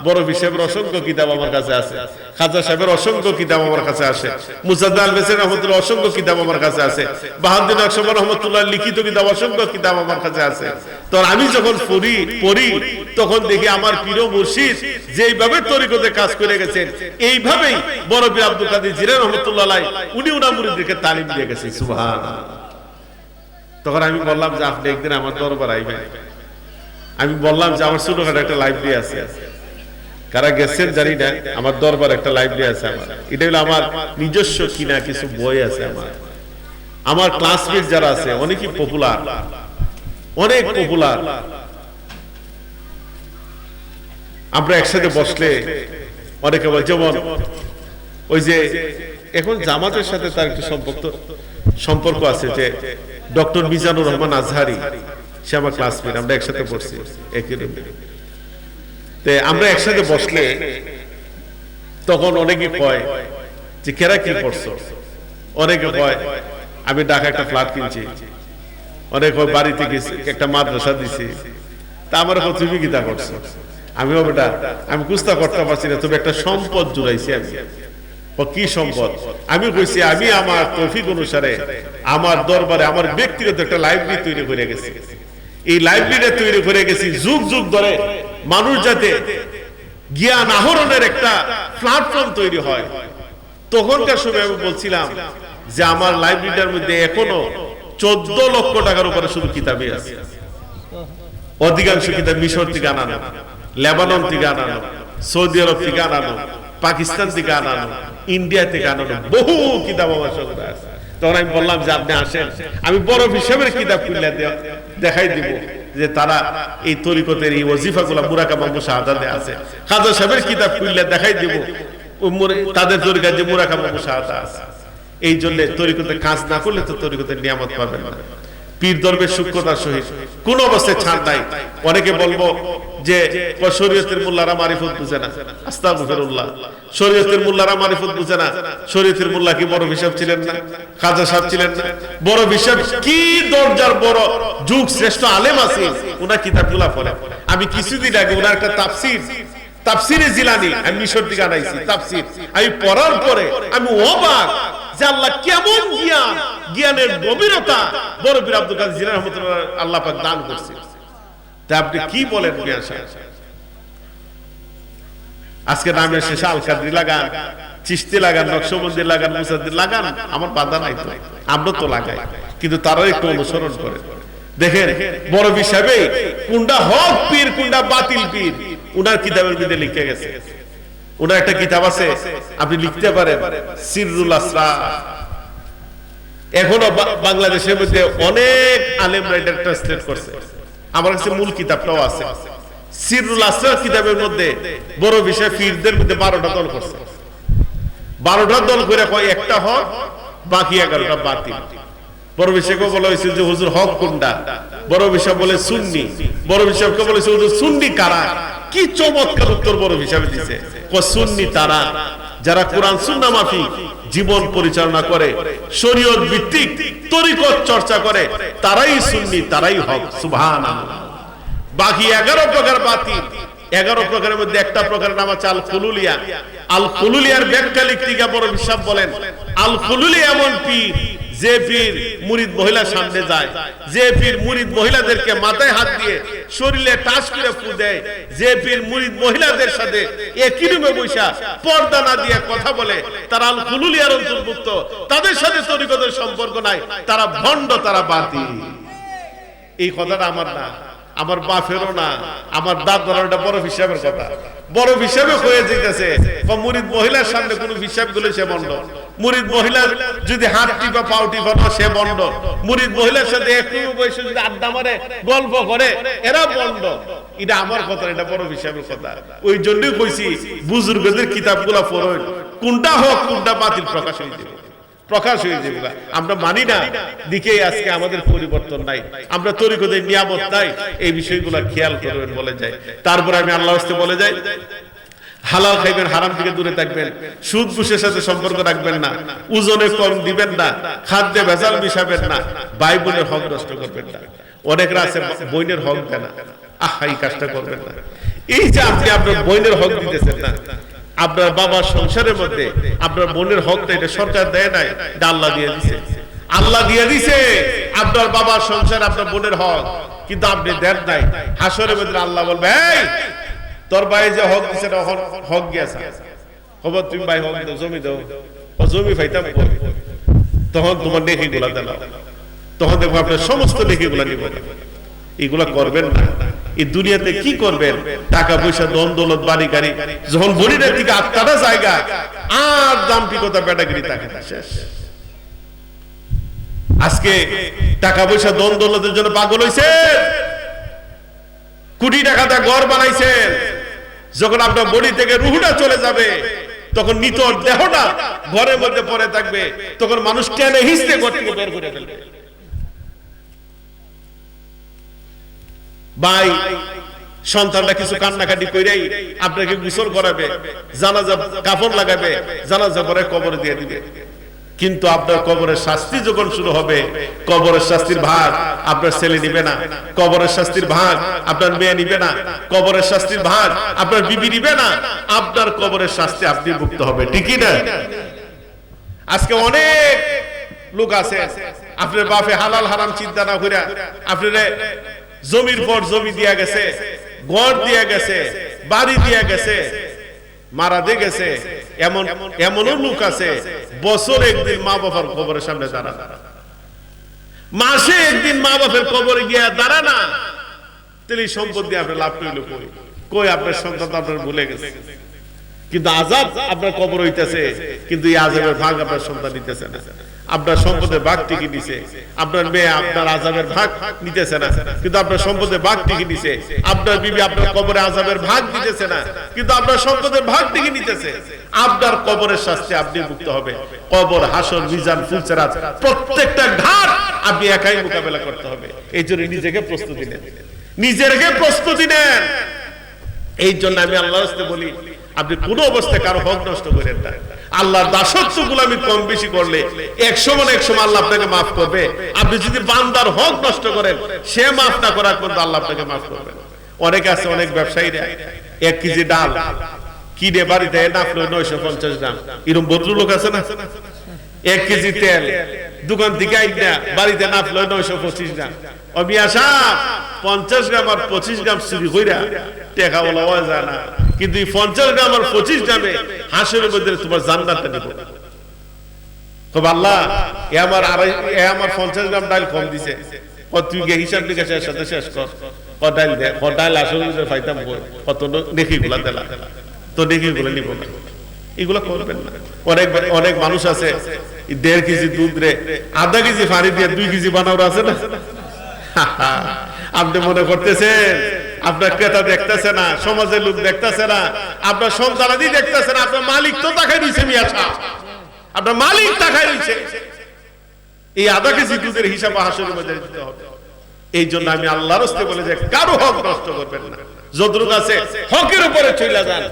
বড় পীর সাহেবের অসংখ্য কিতাব আমার কাছে আছে, খাজা সাহেবের অসংখ্য কিতাব আমার কাছে আছে, মুজাদ্দিদ আল বেসারি রহমাতুল্লাহ অসংখ্য কিতাব আমার কাছে আছে, বাহাউদ্দিন নকশবন্দি রহমাতুল্লাহ লিখিত কিতাব অসংখ্য কিতাব আমার কাছে আছে। তো আমি যখন পড়ি তখন দেখি আমার পীর ও মুর্শিদ যেইভাবে তরিকতে কাজ করে গেছেন, এইভাবেই বড় পীর আব্দুল কাদের জিলানী রহমাতুল্লাহ আলাইহি উনি ওনার মুরিদদেরকে তালিম দিয়ে গেছেন। সুবহানাল্লাহ। তখন আমি বললাম যে আপনি একদিন আমার দরবার আইবেন। আমি বললাম যে আমার ছোটখাটো একটা লাইব্রেরি আছে, কারা গেছেন জানি না, আমার দরবার একটা লাইব্রেরি আছে আমার। এটা হলো আমার নিজস্ব কিনা কিছু বই আছে। আমার ক্লাসমেট যারা আছে অনেকই পপুলার, অনেক পপুলার। আমরা একসাথে বসলে অনেকে বলে, যেমন ওই যে এখন জামাতের সাথে তার একটু সম্পর্ক আছে, যে ডক্টর মিজানুর রহমান আজহারি, সে আমার ক্লাসমেট, আমরা একসাথে পড়ছি একই রুমে। আমরা একসাথে বসলে তখন অনেকে কয় যে কেরা কি পড়ছো, অনেকে কয় আমি ঢাকা একটা ফ্ল্যাট কিনছি, অনেক বাড়িতে গেছি, একটা মাদ্রাসা দিছি। তা আমার তুমি কি তা করছো? আমিও বেটা, আমি কুস্তা করতে পারছি না, তবে একটা সম্পদ জুড়াইছি আমি। কি সম্পদ? আমি কইছি আমি আমার তৌফিক অনুসারে আমার দরবারে আমার ব্যক্তিগত একটা লাইব্রেরি তৈরি করে গেছি। এই লাইব্রেরি তৈরি করে গেছি যুগ যুগ ধরে, মানুষ যাতে জ্ঞান আহরণের একটা প্ল্যাটফর্ম তৈরি হয়, তখনকার সময় আমি বলছিলাম যে আমার লাইব্রেরিটার মধ্যে এখনো 14 লক্ষ টাকার উপরে শুধু কিতাবই আছে। অধিকাংশ কিতাব মিশর থেকে আনানো, লেবানন থেকে আনানো, সৌদি আরব থেকে আনানো, পাকিস্তান থেকে আনানো, ইন্ডিয়া থেকে আনানো, বহু কিতাব আমার সঙ্গে আছে। তখন আমি বললাম যে আপনি আসেন, আমি বড় হিসাবের কিতাব খুলে দেখাই দিব যে তারা এই তরিকতের এই ওজিফাগুলো মুরাকাবা মুশাহাদাতে আছে। খাজা সাহেবের কিতাব খুলে দেখাই দিব তাদের তরিকার যে মুরাকাবা মুশাহাদা আছে। এই জন্য তরিকতে কাজ না করলে তো তরিকতের নিয়ামত পাবেন না। পীর দরবেশ সূক্ষ্মতার সহিত কোন অবস্থায় ছাড় নাই। অনেকে বলবো যে শরীয়তের মোল্লারা মারিফত বুঝে না, আস্তাগফিরুল্লাহ, শরীয়তের মোল্লারা মারিফত বুঝে না। শরীয়তের মোল্লা কি বড় হিসাব ছিলেন না? খাজা সাহেব ছিলেন না? বড় হিসাব কি দরজার বড় যুগ শ্রেষ্ঠ আলেম আছেন, ওনার কিতাবগুলা পড়ে। আমি কিছুদিন আগে ওনার একটা তাফসিরে জিলানী আমি মিশর থেকে আনাইছি তাফসির, আমি পড়ার পরে আমি অবাক যে আল্লাহ কেমন জ্ঞানের গভীরতা বড় পীর আব্দুল কাদের জিলানী রাহমাতুল্লাহ আল্লাহ পাক দান করছে। তা আপনি কি বলেন মিয়া সাহেব? আজকে নামের শেষে আল কাদরি লাগান, চিশতি লাগান, নকশবন্দি লাগান, মুসাদ্দিদ লাগান, আমার বাধা নাই তো, আমরা তো লাগাই, কিন্তু তারাও একটু অনুসরণ করে। দেখেন বড় হিসাবে কোনটা হক পীর কোনটা বাতিল পীর উনার কিতাবের মধ্যে লিখে গেছে। উনার একটা কিতাব আছে, আপনি লিখতে পারেন, সিররুল আসরার। এখনো বাংলাদেশের মধ্যে অনেক আলেমরা এটা ট্রান্সলেট করছে, আমার কাছে মূল কিতাবটাও আছে। সিররুল আসরার কিতাবের মধ্যে বড় বিষয় পীরদের মধ্যে 12টা দল করছে। 12টা দল করে কয় একটা হক, বাকি 11টা বাতিল। বড় বিষয়কে বলা হয়েছে যে হুজুর হক কোনটা, বড় বিষয় বলে সুন্নি, বড় বিষয়কে বলেছে হুজুর সুন্নি কারা। কি চমৎকার উত্তর বড় হিসাবে দিছে, সুন্নি তারা যারা কোরআন সুন্নাহ মাফিক জীবন পরিচালনা করে, শরীয়ত ভিত্তিক তরিকত চর্চা করে, তারাই সুন্নি, তারাই হক। সুবহানাল্লাহ। বাকি 11 প্রকার বাতিল। 11 প্রকারের মধ্যে একটা প্রকারের নাম আছে আল খুলুলিয়া। আল খুলুলিয়ার ব্যাখ্যা লিখতে গিয়ে বড় বিশ্বাস বলেন, আল খুলুলিয়া এমন পীর যে পীর মুরিদ মহিলা সামনে যায়, যে পীর মুরিদ মহিলাদেরকে মাথায় হাত দিয়ে শরীরে টাচ করে ফু দেয়, যে পীর মুরিদ মহিলাদের সাথে একই রুমে বসা পর্দা না দিয়ে কথা বলে, তারা আল খুলুলিয়ার অন্তর্ভুক্ত, তাদের সাথে তরিকতের সম্পর্ক নাই, তারা ভণ্ড, তারা বাতিল। এই কথাটা আমার না, আমার বাপেরও না, আমার দাদার, এটা বড় হিসাবের কথা। বড় হিসাবে হয়ে যেতেছে মুরিদ মহিলার সামনে কোন হিসাব গুলো সে বন্ড। মুরিদ মহিলার যদি হাত টিপা পাও টিপা সে বন্ড। মুরিদ মহিলার সাথে একটু বয়সে যদি আড্ডা মারে গল্প করে এরা বন্ড। এটা আমার কথা, এটা বড় হিসাবের কথা। ওই জন্যই কইছি বুজুর্গদের কিতাবগুলো পড়ুন, কোনটা হক কোনটা বাতিল প্রকাশ হয়ে যাবে, প্রকাশ হয়ে যাবে। আমরা মানি না দিকে আজকে আমাদের পরিবর্তন নাই, আমরা তরিকতের নিয়ামত নাই, এই বিষয়গুলো খেয়াল করবেন বলে যায়। তারপরে আমি আল্লাহর রাস্তায় বলে যাই, হালাল খাইবেন, হারাম থেকে দূরে থাকবেন, সুদ ঘুষের সাথে সম্পর্ক রাখবেন না, ওজনে কম দিবেন না, খাদ্যে ভেজাল মিশাবেন না, ভাই বোনের হক নষ্ট করবেন না। অনেকরা আছে বোনের হক দেয় না, আহা এই কাজটা করবেন না। এই যে আপনি আপনার বোনের হক দিতেছেন না, আপনার বাবার সংসারের মধ্যে আপনার বোনের হকটা এটা সরকার দেয় নাই, এটা আল্লাহ দিয়ে দিছে। আল্লাহ দিয়ে দিছে আপনার বাবার সংসার, আপনার বোনের হক, কিন্তু আপনি দেন নাই। হাসরের মধ্যে আল্লাহ বলবে, এই তোর ভাই যে হক দিছে না হক গেছে, খবর তুমি ভাই হক দাও, জমি দাও, ও জমি পাইতাম। তখন তোমার নেকি গুলা দেন, তখন দেখবো আপনার সমস্ত নেকি গুলা নিব। এগুলা করবেন না। এই দুনিয়াতে কি করবেন? টাকা পয়সা, ধন দৌলত, বাড়ি গাড়ি, যখন বলিটার দিকে আত্মাটা জায়গা আর দাম্পিকতা বেটাগিরি থাকে না, শেষ। আজকে টাকা পয়সা, ধন দৌলতের জন্য পাগল হইছে, কোটি টাকাতে ঘর বানাইছেন। যখন আপনার বডি থেকে রুহটা চলে যাবে, তখন নিতর দেহটা ঘরের মধ্যে পড়ে থাকবে, তখন মানুষ টেনে হিঁচড়ে ঘর থেকে বের করে ফেলবে। ভাই সন্তানরা কিছু কান্নাকাটি কইরাই আপনাকে গোসল করাবে, জানাজা কাফন লাগাবে, জানাজা পরে কবরে দিয়ে দিবে। কিন্তু আপনার কবরের শাস্তি যখন শুরু হবে, কবরের শাস্তির ভাগ আপনার ছেলে নিবে না, কবরের শাস্তির ভাগ আপনার মেয়ে নিবে না, কবরের শাস্তির ভাগ আপনার বিবি নিবে না, আপনার কবরের শাস্তি আপনি ভুগতে হবে, ঠিকই না? আজকে অনেক লোক আছে, আপনার বাপে হালাল হারাম চিন্তা না করে আপনার জমির পর জমি দিয়া গেছে, ঘর দিয়া গেছে, বাড়ি দিয়া গেছে, মারা দিয়ে গেছে, এমনও লোক আছে বছর একদিন মা বাবার কবরের সামনে দাঁড়ায়, মাসে একদিন মা বাপের কবরে গিয়া দাঁড়া না, তাহলে সম্পদ দিয়ে আপনার লাভ কইল কই আপনার সন্তান আপনার ভুলে গেছে, কিন্তু আযাব আপনার কবর হইতেছে, কিন্তু এই আযাবের ভাগ আপনার সন্তান নিতেছে না। আপনার সম্পদের ভাগ ঠিকই নিছে, আপনার মেয়ে আপনার আযাবের ভাগ নিতেছে না, কিন্তু আপনার সম্পদের ভাগ ঠিকই নিছে। আপনার বিবি আপনার কবরে আযাবের ভাগ দিতেছে না, কিন্তু আপনার সম্পদের ভাগ ঠিকই নিতেছে। আপনার কবরের শাস্তি আপনি মুক্ত হবে। কবর, হাসর, মিজান, ফুলসেরাত প্রত্যেকটা ঘাট আপনি একাই মোকাবেলা করতে হবে। এই জন্য নিজেকে প্রস্তুতি নেন, নিজেকে প্রস্তুতি নেন। এই জন্য আমি আল্লাহর রাস্তায় বলি, আপনি কোন অবস্থায় কারো হক নষ্ট করেন না। আল্লাহর দাসত্ব গোলামি কম বেশি করলে এক সময় আল্লাহ আপনাকে মাফ করবে। আপনি যদি বান্দার হক নষ্ট করেন, সে মাফ না করার পর্যন্ত আল্লাহ আপনাকে মাফ করবে। অনেক আছে, অনেক ব্যবসায়ীরা 1 কেজি ডাল কিনে বাড়িতে নাফলো 950 গ্রাম, এরকম ভদ্রলোক আছে না? 1 কেজি তেল দোকান থেকে আইনা বাড়িতে নাফলো 925 গ্রাম। অবিয়া সাহেব 50 গ্রাম আর 25 গ্রাম চুরি কইরা টাকা বলা যায় না, কিন্তু 50 গ্রাম আর 25 গ্রামে হাসরের মধ্যে তোমার জান্নাতটা নিব। তবে আল্লাহ আমার 50 গ্রাম ডাল কম দিছে, তুই গিয়ে হিসাব নিকাশের সাথে শেষ কর, ডাল দে, ডাল আসলে পাইতাম কত নেকি গুলা দেলা, তো নেকি গুলো নিব না, এগুলো করবেন না। অনেক মানুষ আছে 1.5 কেজি দুধ রে 1/2 কেজি পানি দিয়ে 2 কেজি বানানো আছে না। আপনি মনে করতেছেন আপনার ক্রেতা দেখতেছে না, সমাজের লোক দেখতেছে না, আপনার সন্তানাদি দেখতেছে না, আপনার মালিক তো তাকাই রয়েছে। মিয়া সাহেব, আপনার মালিক তাকাই রয়েছে। এই 1/2 কেজি দুধের হিসাব হাসরের মধ্যে দিতে হবে। এই জন্য আমি আল্লাহর রাস্তায় বলে যে কারো হক নষ্ট করবেন না। যতটুকু আছে হকের উপরে চলে যান।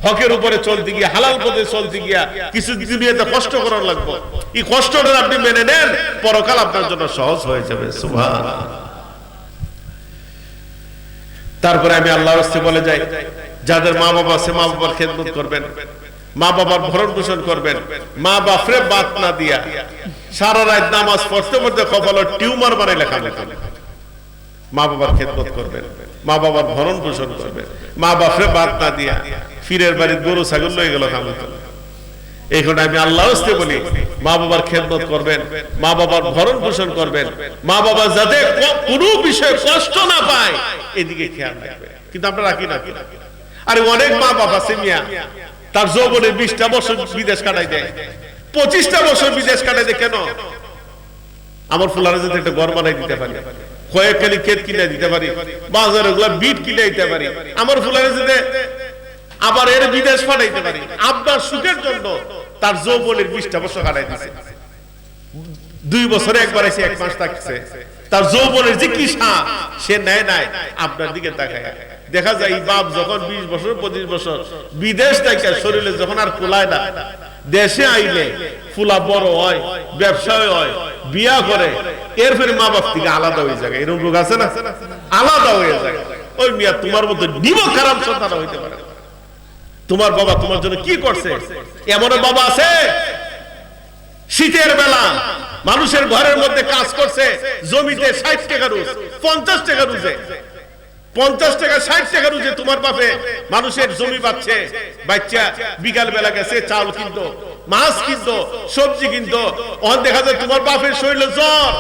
হকের উপরে চলতে গিয়ে, হালাল পথে চলতে গিয়া কিছু দুনিয়াতে কষ্ট করার লাগবে, এই কষ্টটা আপনি মেনে নেন, পরকাল আপনার জন্য সহজ হয়ে যাবে। সুবহানাল্লাহ। তারপরে আমি আল্লাহর রাস্তায় বলে যাই, যাদের মা বাবা আছে মা বাবার খেদমত করবেন, মা বাবার ভরণ পোষণ করবেন। মা বাপরে বাদ না দিয়া সারা রাত নামাজ পড়তে পড়তে কপালে টিউমার বানাই লেখা লেখেন। মা বাবার খেদমত করবেন, মা বাবার ভরণ পোষণ করবেন। মা বাপরে বাদ না দিয়া ফিরের বাড়ির গরু ছাগল লয়ে গেল কামত। এখন আমি আল্লাহর রাস্তায় বলি, মা বাবার খেদমত করবেন, মা বাবার ভরণ পোষণ করবেন, মা বাবা যাতে কোনো বিষয়ে কষ্ট না পায় এদিকে খেয়াল রাখবেন। কিন্তু আমরা রাখি না। আরে অনেক মা বাবা আছে মিয়া, তার যৌবনে 20টা বছর বিদেশ কাটাই দেয়, 25টা বছর বিদেশ কাটাই দেয়। কেন? আমার ফুলারে যদি একটা ঘর বানাই দিতে পারি, কয়েকখানি ক্ষেত কিনে দিতে পারি, বাজারে গুলা বিট কিনে দিতে পারি, আমার ফুলারে যদি আবার এর বিদেশ পাঠাইতে পারি, আপনার সুখের জন্য তার যৌবনের 20টা বছর কাটাই দিছে। 2 বছরে একবার এসে 1 মাস থাকছে, তার যৌবনের যে কি সাপ সে নেয় নাই আপনার দিকে তাকায়। দেখা যায় এই বাপ যখন 20 বছর 25 বছর বিদেশ থেকে শরীরে যখন আর ফুলায় না, দেশে আইলে ফুলা বড় হয়, ব্যবসায় হয়, বিয়া করে, এরপরে মা বাপ থেকে আলাদা হয়ে যায়। এরকম লোক আছে না? আলাদা হয়ে যায়। ওই মিয়া তোমার মতো নিব খারাপ সন্তান হইতে পারে। তোমার বাবা তোমার জন্য কি করছে? এমন বাবা আছে শীতের বেলা মানুষের ঘরের মধ্যে কাজ করছে, জমিতে 60 টাকা রোজ, 50 টাকা রোজে, 50 টাকা 60 টাকা রোজে তোমার বাপে মানুষের জমি বাচ্চা বিকাল বেলা গেছে চাউল কিনতো, মাছ কিনতো, সবজি কিনতো। ওখান দেখা যায় তোমার বাপের শরীরে জ্বর,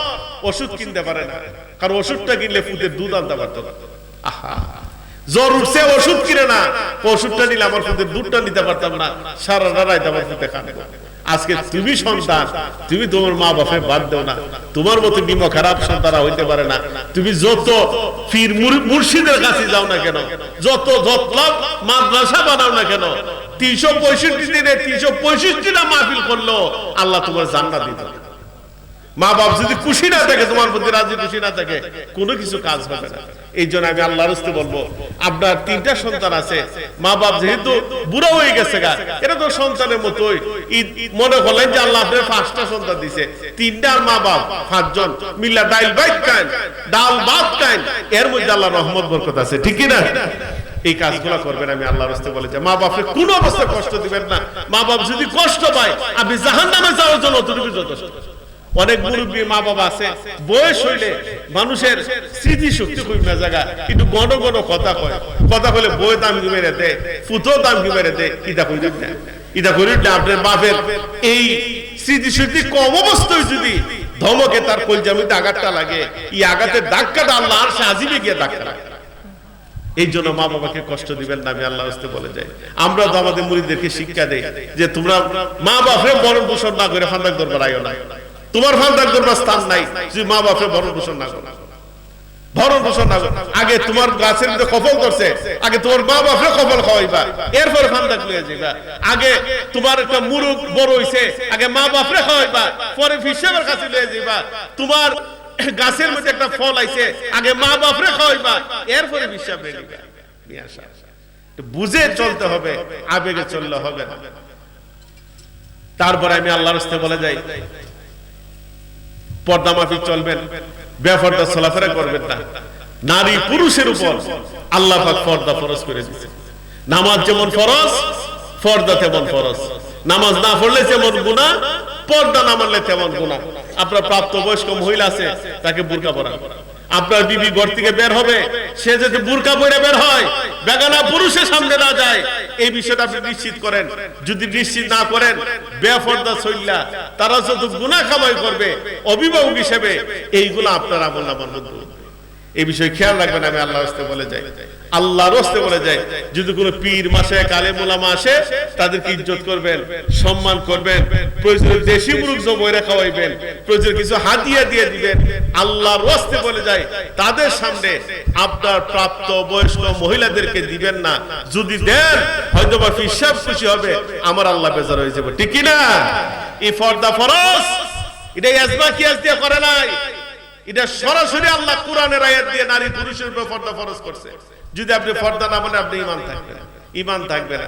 ওষুধ কিনতে পারে না, কারণ ওষুধটা কিনলে ফুটের দুধ আনতে পারতো না। আহা, জ্বর উঠছে ওষুধ কিনে না, ওষুধটা নিলে আমার ফুটের দুধটা নিতে পারতাম না, সারা রাত আমার ফুটে খাবে। আজকে তুমি সন্তান, তুমি তোমার মা বাপের বাদ দেও না, তোমার মতো নিমক খারাপ সন্তান হইতে পারে না। তুমি যত পীর মুর্শিদের কাছে যাও না কেন, যত মাদ্রাসা বানাও না কেন, 365 দিনে 365টা মাহফিল করলো আল্লাহ তোমার জান্নাত দিত। মা বাপ যদি খুশি না থাকে, তোমার প্রতি রাজি খুশি না থাকে, কোনো কিছু কাজ হবে না। এই জন্য আমি আল্লাহর রাস্তায় বলবো, আপনার 3টা সন্তান আছে, মা বাপ যেহেতু বুড়া হয়ে গেছে গা, এটা তো সন্তানের মতোই মনে করলেন যে আল্লাহ আপনার 5টা সন্তান দিছে, 3টা মা বাপ 5 জন মিল্লা ডাল ভাত খান, ডাল ভাত খান, এর মধ্যে আল্লাহ রহমত বরকত আছে, ঠিক কি না? এই কাজগুলো করবেন। আমি আল্লাহর রাস্তায় বলে যে মা বাপকে কোনো অবস্থায় কষ্ট দিবেন না। মা বাপ যদি কষ্ট পায়, আপনি জাহান্নামে যাওয়ার জন্য অতটুকু যথেষ্ট। অনেক মুরব্বী মা বাবা আছে, বয়স হইলে মানুষের স্মৃতি শক্তি কমে জায়গা, কিন্তু ঘন ঘন কথা কয়, কথা বলে বই দাম কি মেরে দেয়, ফুটো দাম কি মেরে দেয়, ইটা করি না, ইটা করি না। আপনার বাপের এই স্মৃতি শক্তি কম অবস্থায় যদি ধমকে তার কলজামিতে আঘাতটা লাগে, এই আঘাতের দাগটা আল্লাহ আর সাজিবে গিয়ে দাগটা লাগে। এই জন্য মা বাবাকে কষ্ট দিবেন না, আমি আল্লাহ রাস্তে বলে যাই। আমরা তো আমাদের মুরিদদেরকে শিক্ষা দেই যে তোমরা মা বাপরে বরণ পোষণ না করে ফান্দাক দরবার আইও না, তোমার ফান্দাক দরবার স্থান নাই যদি মা বাপরে বরণ পোষণ না করো, ভরণ পোষণ না করো। আগে তোমার গাছের মধ্যে কফল করছে, আগে তোমার মা বাপরে কফল খাওয়াইবা, এরপরে ফান্দাক লইয়া যাইবা। আগে তোমার একটা মুরুগ বড় হইছে, আগে মা বাপরে খাওয়াইবা, পরে ফিসাবের কাছে লইয়া যাইবা। তোমার গাছের মধ্যে একটা ফল আইছে, আগে মা বাপরে খাওয়াইবা, এরপরে ফিসাব নিবা। বুঝে চলতে হবে, আবেগে চললে হবে না। তারপরে আমি আল্লাহর রাস্তায় বলে যাই, পর্দা মাফিক চলবেন, বেপর্দা চলাফেরা করবেন না। নারী পুরুষের উপর আল্লাহ পাক পর্দা ফরজ করে দিয়েছে। নামাজ যেমন ফরজ, পর্দা তেমন ফরজ। নামাজ না পড়লে যেমন গুনাহ, পর্দা না মানলে তেমন গুনাহ। আপনার প্রাপ্তবয়স্ক মহিলা আছে, তাকে বুরকা পরান। আপনার বিবি ঘর থেকে বের হবে, সে যদি বুরকা পরে বের হয়, বেগানা পুরুষের সামনে না যায়, এই বিষয়টা আপনি নিশ্চিত করেন। যদি নিশ্চিত না করেন, বেপর্দা চললা তারা যত গুনাহ কামাই করবে অভিভাবক হিসেবে, এইগুলো আপনার আমলনামার মধ্যে। এই বিষয়ে খেয়াল রাখবেন। আমি আল্লাহর রাস্তে বলে যাই, আল্লাহর রাস্তে বলে যাই, যদি কোনো পীর মাসে আলেম ওলামা আসে, তাদেরকে ইজ্জত করবেন, সম্মান করবেন, প্রয়োজনে দেশি মুরগ জবাইরা খাওয়াইবেন, প্রয়োজনে কিছু হাদিয়া দিয়ে দিবেন। আল্লাহর রাস্তে বলে যাই, তাদের সামনে আপনার প্রাপ্ত বয়স্ক মহিলাদেরকে দিবেন না। যদি দেন, হয়তো বা ফিসাব খুশি হবে, আমার আল্লাহ বেজার হয়ে যাবে। ঠিক কি না? এই পর্দা ফরজ, এটা ইয়াজমা কিয়াস দিয়ে করে নাই, এটা সরাসরি আল্লাহ কোরআনের আয়াত দিয়ে নারী পুরুষের উপর পর্দা ফরজ করছে। যদি আপনি পর্দা না মানে আপনি ঈমান থাকবে না, ঈমান থাকবে না।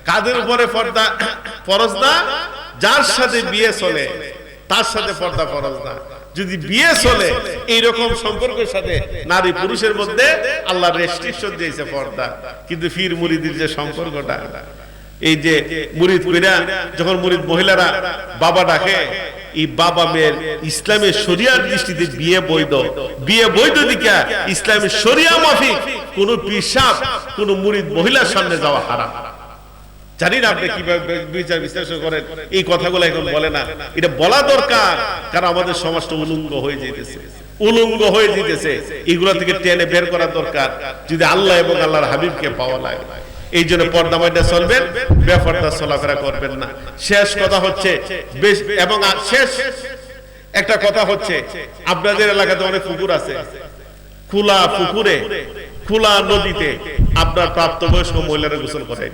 কাদের উপরে পর্দা ফরজ না? যার সাথে বিয়ে চলে তার সাথে পর্দা ফরজ না। যদি বিয়ে চলে এইরকম সম্পর্কের সাথে নারী পুরুষের মধ্যে আল্লাহ রেস্ট্রিকশন দিয়েছে পর্দা। কিন্তু পীর মুরিদের যে সম্পর্কটা, এই যে মুরিদ কইরা যখন মুরিদ মহিলারা বাবা ডাকে, এই বাবা মেয়ের ইসলামের শরিয়ার দৃষ্টিতে বিয়ে বৈধ। বিয়ে বৈধ দিকে ইসলামের শরিয়া মাফিক কোন পিসাব কোন মুরিদ মহিলার সামনে যাওয়া হারাম। জানি না আপনি কিভাবে বিচার বিশ্লেষণ করেন, এই কথাগুলো এখন বলে না। এটা বলা দরকার, কারণ আমাদের সমাজটা উলঙ্গ হয়ে যেতেছে, উলঙ্গ হয়ে যেতেছে। এগুলা থেকে টেনে বের করা দরকার, যদি আল্লাহ এবং আল্লাহর হাবিবকে পাওয়া লাগে। এই জন্য পর্দা মাইনা চলবেন, বেপর্দা চলাফেরা করবেন না। শেষ কথা হচ্ছে, এবং শেষ একটা কথা হচ্ছে, আপনাদের এলাকাতে অনেক পুকুর আছে, খোলা পুকুরে, খোলা নদীতে আপনার প্রাপ্তবয়স্ক মহিলারা গোসল করাই,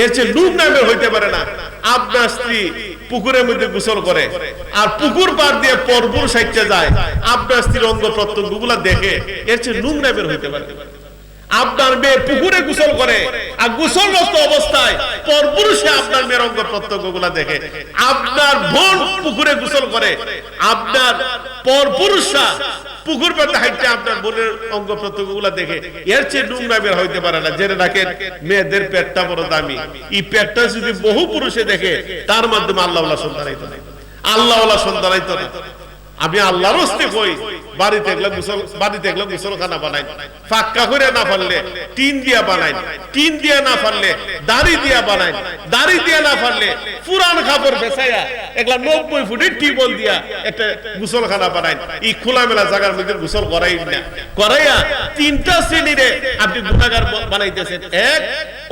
এর চেয়ে ডুব নামের হইতে পারে না। আপনার স্ত্রী পুকুরের মধ্যে গোসল করে, আর পুকুর পার দিয়ে পরপুর সাইডে যায়, আপনার স্ত্রীর অঙ্গ প্রত্যঙ্গ গুলা দেখে, এর চেয়ে ডুব নামের হইতে পারে। আপনার মেয়ে পুকুরে গোসল করে, আর গোসলরত অবস্থায় পরপুরুষে আপনার মেয়ের অঙ্গ প্রত্যঙ্গ গুলা দেখে। আপনার বোন পুকুরে গোসল করে, আপনার পরপুরুষরা পুকুর পাড়ে হাইটে আপনার বোনের অঙ্গ প্রত্যঙ্গ গুলা দেখে, এর চেয়ে নোংরা বের হইতে পারে না। জেনে রাখেন, মেয়েদের পেটটা বড় দামি। এই পেটটা যদি বহু পুরুষে দেখে, তার মাধ্যমে আল্লাহওয়ালা সন্তান হইতো না, আল্লাহওয়ালা সন্তান হইতো না। আমি আল্লাহর হস্তে কই, বাড়িতে গেলে গোসলখানা বানাই, ফাঁকা করে না পারলে টিন দিয়া বানাই, টিন দিয়া না পারলে দাড়ি দিয়া বানাই, দাড়ি দিয়া না পারলে পুরান কাপড় বেচাইয়া এগুলা 90 ফুটের টিবল দিয়া একটা গোসলখানা বানাই। এই খোলামেলা জায়গার মধ্যে গোসল করাই না, করাইয়া তিনটা শ্রেণীরে আপনি গুনাহগার বানাইতেছেন। এক,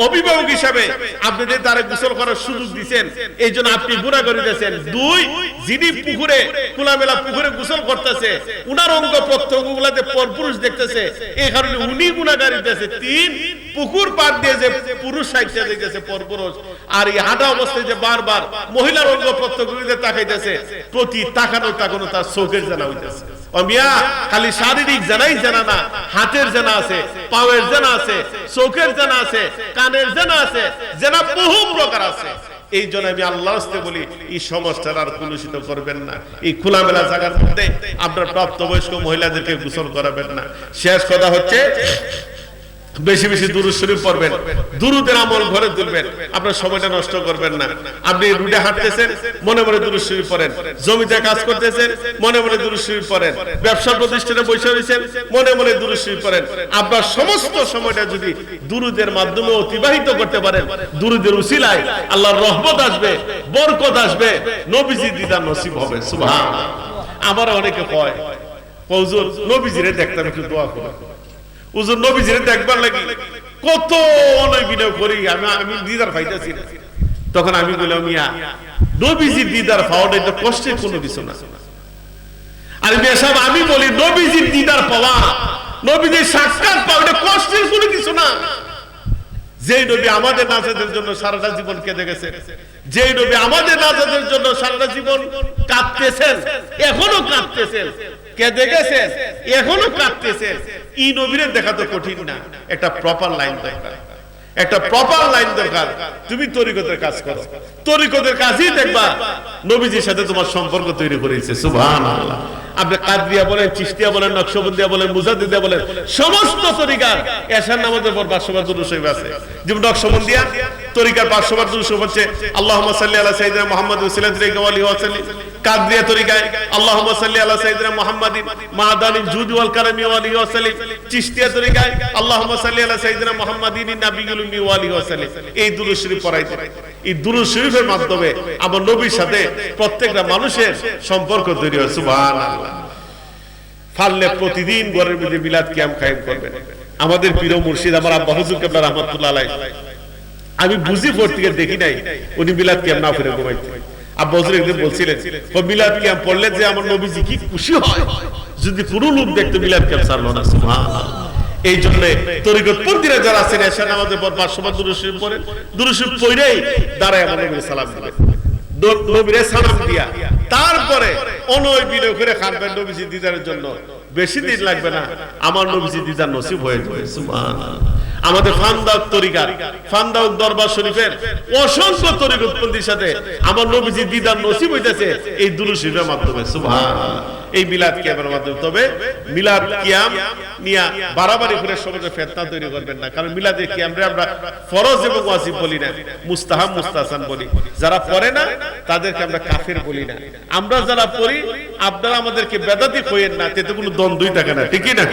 অভিভাবক হিসাবে আপনি যে তারে গোসল করার সুযোগ দিচ্ছেন, এই জন্য আপনি গুনাহ করিতেছেন। দুই, যিনি পুকুরে খোলামেলা পুকুরে গোসল করতেছে, উনার অঙ্গ প্রত্যঙ্গ গুলাতে পরপুরুষ দেখতেছে, এই কারণে উনি গুনাহগার হইতেছে। তিন, পুকুর পার দিয়ে যে পুরুষ সাইডে দেখতেছে পরপুরুষ, আর এই হাঁটা অবস্থায় যে বারবার মহিলার অঙ্গ প্রত্যঙ্গ গুলিতে তাকাইতেছে, প্রতি তাকানো তাকানো তার চোখের জানা হইতেছে। অমিয়া খালি শারীরিক জানাই জানা না, হাতের জানা আছে, পায়ের জানা আছে, চোখের জানা আছে, কানের জানা আছে, জানা বহু প্রকার আছে। এই জন্য আমি আল্লাহর রাস্তে বলি, এই সমাজটা আর কলুষিত করবেন না। এই খোলামেলা জায়গার মধ্যে আপনার প্রাপ্তবয়স্ক মহিলাদেরকে গোসল করাবেন না। শেষ কথা হচ্ছে, বেশি বেশি দুরূদ শরীফ পড়বেন, দুরূদের আমল ঘরে তুলবেন, আপনার সময়টা নষ্ট করবেন না। আপনি রুটে হাঁটতেছেন, মনে মনে দুরূদ শরীফ পড়েন, জমিতে কাজ করতেছেন, মনে মনে দুরূদ শরীফ পড়েন, ব্যবসা প্রতিষ্ঠানে বসে রয়েছেন, মনে মনে দুরূদ শরীফ পড়েন। আপনার সমস্ত সময়টা যদি দুরূদের মাধ্যমে অতিবাহিত করতে পারেন, দুরূদের উসিলায় আল্লাহর রহমত আসবে, বরকত আসবে, নবীজির দিদার নসিব হবে। সুবহানাল্লাহ। আমার অনেকে কয় হুজুর নবীজিরে দেখতাম, একটু দোয়া করুন। হুজুর নবীজিরে দেখবার লাগি কত অনয় বিনয় করি, আমি দিদার পাইতেছি না। তখন আমি বললাম, মিয়া নবীজির দিদার পাওয়াটা এটা কষ্টের কোনো কিছু না। আর মিয়া সাহেব আমি বলি নবীজির দিদার পাওয়া, নবীজির সাক্ষাৎ পাওয়া এটা কষ্টের কোনো কিছু না। যেই নবী আমাদের নাজাতের জন্য সারাটা জীবন কেঁদে গেছেন, যেই নবী আমাদের নাজাতের জন্য সারাটা জীবন কাঁদতেছেন, এখনো কাঁদতেছেন, কেঁদে গেছেন, এখনো কাঁদতেছেন, এই নবীরে দেখা তো কঠিন না। একটা প্রপার লাইন দরকার, একটা প্রপার লাইন দরকার। তুমি তরিকতের কাজ করো, তরিকতের কাজই দেখবা নবীজির সাথে তোমার সম্পর্ক তৈরি করেছে। সুবহানাল্লাহ। আপনি কাদরিয়া বলেন, চিশতিয়া বলেন, নকশবন্দিয়া বলেন, মুজাদ্দিদিয়া বলেন, সমস্ত তরিকার এশার নামাজের পর 500 বার দুরূদ শরীফ আছে। যেমন নকশবন্দিয়া তরিকার 500 বার দুরূদ শরীফ হচ্ছে আল্লাহুম্মা সাল্লি আলা সাইয়্যিদিনা মুহাম্মাদ ওয়া সাল্লাল্লাহু আলাইহি ওয়া সাল্লাম। কাদরিয়া তরিকায় আল্লাহুম্মা সাল্লি আলা সাইয়্যিদিনা মুহাম্মাদিন মা'দানিল জুদ ওয়াল কারামি ওয়া আলিহি ওয়া সাল্লাম। চিশতিয়া তরিকায় আল্লাহুম্মা সাল্লি আলা সাইয়্যিদিনা মুহাম্মাদিন নাবিয়্যুল উম্মি ওয়া আলিহি ওয়া সাল্লাম। এই দুরূদ শরীফ পড়াইতে, এই দুরূদ শরীফের মাধ্যমে আমার নবীর সাথে প্রত্যেকটা মানুষের সম্পর্ক তৈরি হয়। সুবহানাল্লাহ। পারলে প্রতিদিন ঘরের মধ্যে মিলাদ কিয়াম কায়েম করবেন। আমাদের পীর মুর্শিদ আমার আব্বা হুজুর কেবলা রাহমাতুল্লাহ আলাইহি, আমি বুঝি ভোর থেকে দেখি নাই উনি মিলাদ কিয়াম না ফিরে ঘুমাইতে। আব্বা হুজুর একদিন বলছিলেন, মিলাদ কিয়াম পড়লে যে আমার নবীজি কি খুশি হয়, যদি কোনো লোক দেখতো মিলাদ কিয়াম ছাড়লো না। সুবহানাল্লাহ। এই জন্য তরিকত পন্থীরা যারা আছেন এশা নামাজের পর 500 বার দুরূদ শরীফ পড়েন, দুরূদ শরীফ পড়েই দাঁড়ায় আমার নবীর সালাম দিবেন, নবীরে সালাম দিয়া তারপরে অনয় বিনয় করে কাঁদবেন নবীজির দিদারের জন্য। বেশি দিন লাগবে না, আমার নবীজির দিদার নসিব হয়ে যাবে। সুবহানাল্লাহ। আমাদের ফান্দাউক তরিকার, ফান্দাউক দরবার শরীফের অসংখ্য তরিকতপন্থীর সাথে আমার নবীজির দিদার নসিব হইতেছে এই দুরূদ শরীফের মাধ্যমে। সুবহানাল্লাহ। এই মিলাদ কিয়ামের মাধ্যমে। তবে মিলাদ কিয়াম নিয়া বাড়াবাড়ি করে সমাজে ফিতনা তৈরি করবেন না, কারণ মিলাদে কিয়ামরে আমরা ফরজ এবং ওয়াজিব বলি না, মুস্তাহাব মুস্তাহসান বলি। যারা পড়ে না তাদেরকে আমরা কাফের বলি না। আমরা যারা পড়ি আপনারা আমাদেরকে বেদাতি কইেন না, এতে কোনো দ্বন্দ্বই থাকে না, ঠিকই না?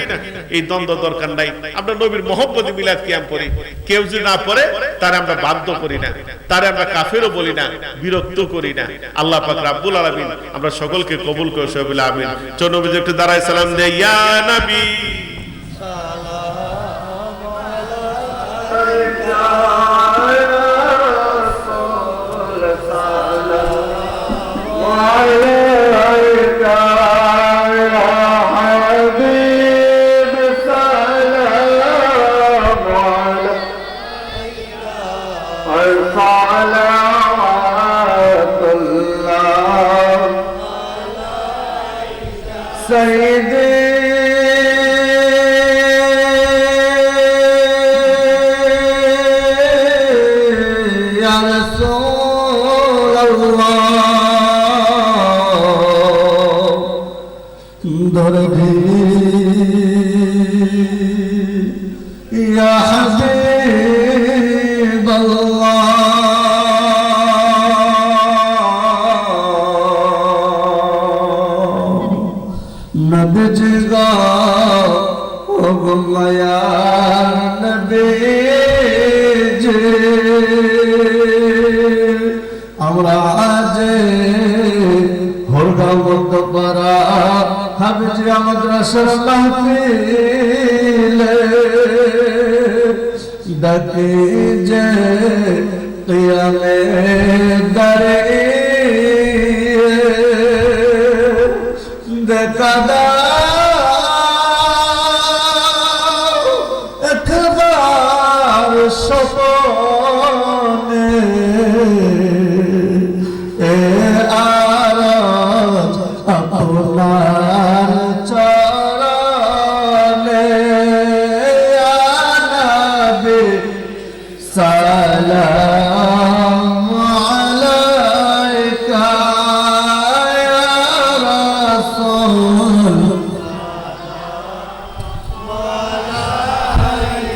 এই দ্বন্দ্ব দরকার নাই। আমরা নবীর মহব্বতে মিলাদ কিয়াম পড়ি। কেউ যদি না পড়ে তারে আমরা বাধ্য করি না, তারে আমরা কাফেরও বলি না, বিরক্ত করি না। আল্লাহ পাক রব্বুল আলামিন আমরা সকলকে কবুল করে সবাই বলে আমিন। চলো নবীজি একটু দাঁড়ায় সালাম দেই। ইয়া নবী সালাম আলাইকা ইয়া হাবিব, সালাম আলাইকা সালাওয়াতুল্লাহ সাইয়্যিদি ইয়া রাসূলুল্লাহ দরদি ইয়া হাবিবাল্লাহ নবীজিগা ও মায়ার নবীজি, আমরা আজ ভোরগাঁও মধ্যপাড়া হাফিজিয়া মাদ্রাসার মাহফিলে ডাকে যে কিয়ামে দাঁড়ে দেখা দাও একবার স্বপনে, এ আরজ আপনার চরণে, ইয়া নবী সালাম আলাইকা ইয়া রাসূল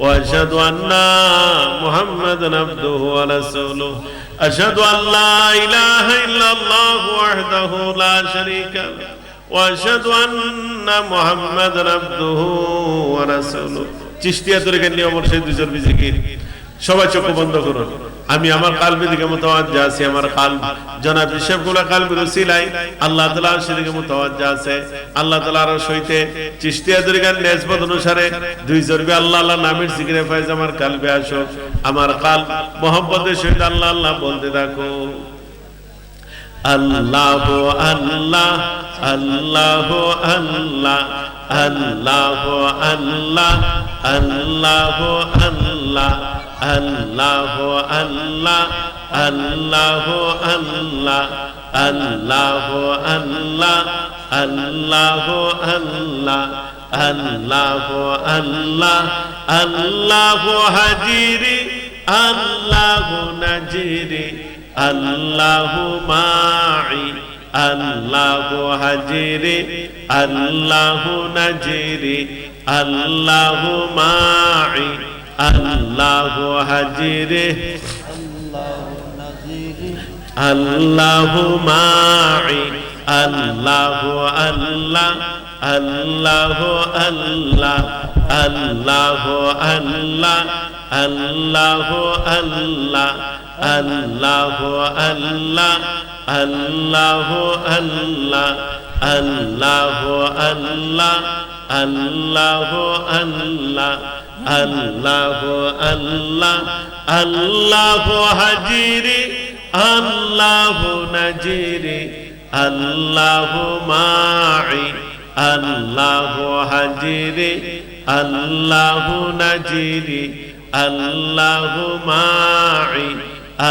وأشهد أن محمدا عبده ورسوله أشهد أن لا إله إلا الله وحده لا شريك له وأشهد أن محمدا عبده ورسوله চিশতিয়া তরিকার নিয়ম অনুসারে দুইজন জিকির সবাই চোখ বন্ধ করুন আমি আমার কালবের দিকে মুতাওয়াজ্জা আছি আমার কালব জনাব সবগুলা কালবের উসিলায় আল্লাহ তাআলার দিকে মুতাওয়াজ্জা আছে আল্লাহ তাআলার সহিতে চিশতিয়া তরিকার নিসবত অনুসারে দুই জরবে আল্লাহ আল্লাহ নামের জিকিরে ফয়েজ আমার কালবে আসো আমার কালব মোহাম্মদের সহিত আল্লাহ আল্লাহ বলতে থাকো আল্লাহ আল্লাহ আল্লাহ আল্লাহ আল্লাহ আল্লাহ আল্লাহ আল্লাহ আল্লাহ আল্লাহ আল্লাহ আল্লাহ আল্লাহ আল্লাহ আল্লাহ আল্লাহ আল্লাহ আল্লাহ আল্লাহ হাজিরি আল্লাহ নাজিরি আল্লাহ মাই আল্লাহ হাজিরি আল্লাহ নাজিরি আল্লাহ মাই আল্লাহ হাজিরে আল্লাহ মাই আল্লাহ আল্লাহ আল্লাহ আল্লাহ আল্লাহ আল্লাহ আল্লাহ আল্লাহ আল্লাহ আল্লাহ আল্লাহ আল্লাহ আল্লাহ আল্লাহ আল্লাহ আল্লাহ আল্লাহ আল্লাহ আল্লাহ হাজিরি আল্লাহ নাজিরি আল্লাহ মাই আল্লাহ হাজিরি আল্লাহ নাজিরি আল্লাহ মাই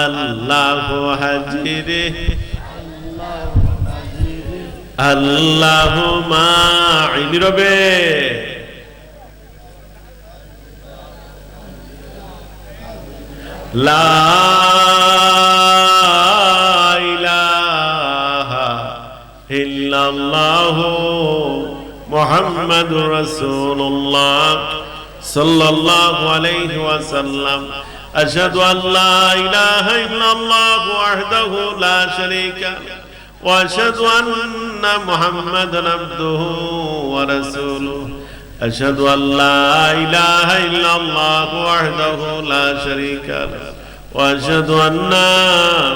আল্লাহ হাজিরি আল্লাহ মাই নীরবে লা ইলাহা ইল্লাল্লাহু মুহাম্মাদুর রাসূলুল্লাহ সাল্লাল্লাহু আলাইহি ওয়াসাল্লাম আশহাদু আল লা ইলাহা ইল্লাল্লাহু ওয়াহদাহু লা শারীকা লাহু ওয়া আশহাদু আন্না মুহাম্মাদান আবদুহু ওয়া রাসূলুহু أشهد أن لا إله إلا الله وحده لا شريك له وأشهد أن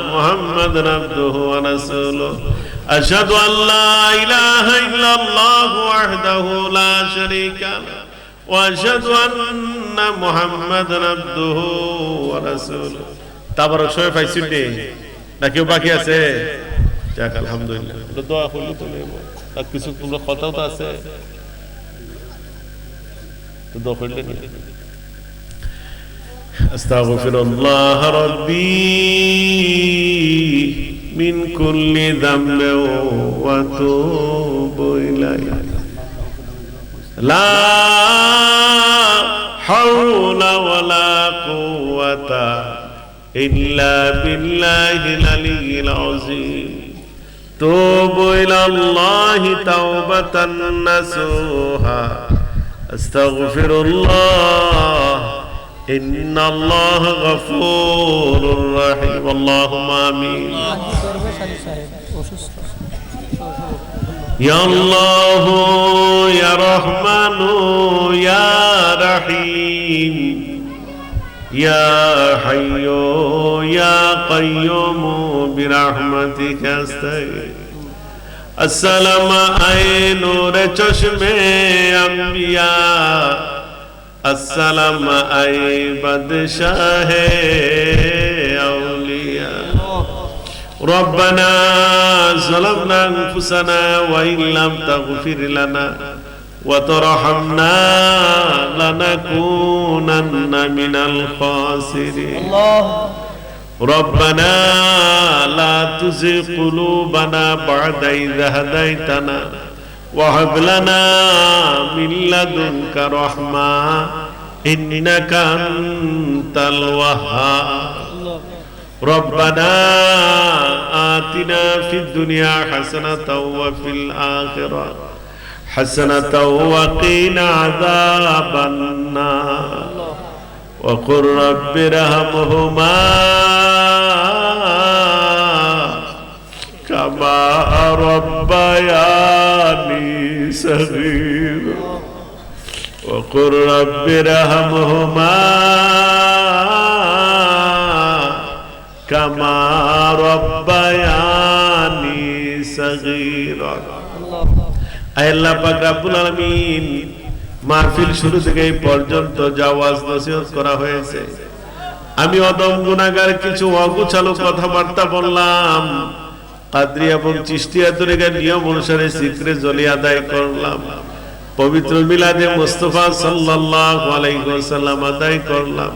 محمدا عبده ورسوله أشهد أن لا إله إلا الله وحده لا شريك له وأشهد أن محمدا عبده ورسوله তাবারক শরীফ আইসিডি নাকি বাকি আছে যাক আলহামদুলিল্লাহ দোয়া করলে তো আর কিছু তোমরা কথাও তো আছে أستغفر الله ربي من كل ذنب وأتوب إليه لا حول ولا قوة إلا بالله العلي العظيم توب إلى الله توبة نصوحا أستغفر الله إن الله غفور رحيم اللهم آمين يا الله يا رحمن يا رحيم يا حي يا قيوم برحمتك أستغيث السلام আয়ে নূর চশমে আম্বিয়া السلام আয়ে বাদশাহে আউলিয়া ربنا ظلمنا أنفسنا وإن لم تغفر لنا وترحمنا لنكونن من الخاسرين ربنا لا تزغ قلوبنا بعد إذ هديتنا وهب لنا من لدنك رحمة إنك أنت الوهاب ربنا آتنا في الدنيا حسنة وفي الآخرة حسنة وقنا عذاب النار وقل رب ارحمهما كما ربياني صغيرا وقل رب ارحمهما كما ربياني صغيرا আল্লাহ পাক রব্বুল আলামিন মাহফিল শুরু থেকে এই পর্যন্ত যা ওয়াজ নসিহত করা হয়েছে আমি অদম গুনাহগার কিছু অগুছালো কথাবার্তা বললাম কাদরিয়া এবং চিশতিয়া তরিকার নিয়ম অনুসারে জিকরে জলি আদায় করলাম পবিত্র মিলাদে মুস্তাফা সাল্লাল্লাহু আলাইহি ওয়াসাল্লাম আদায় করলাম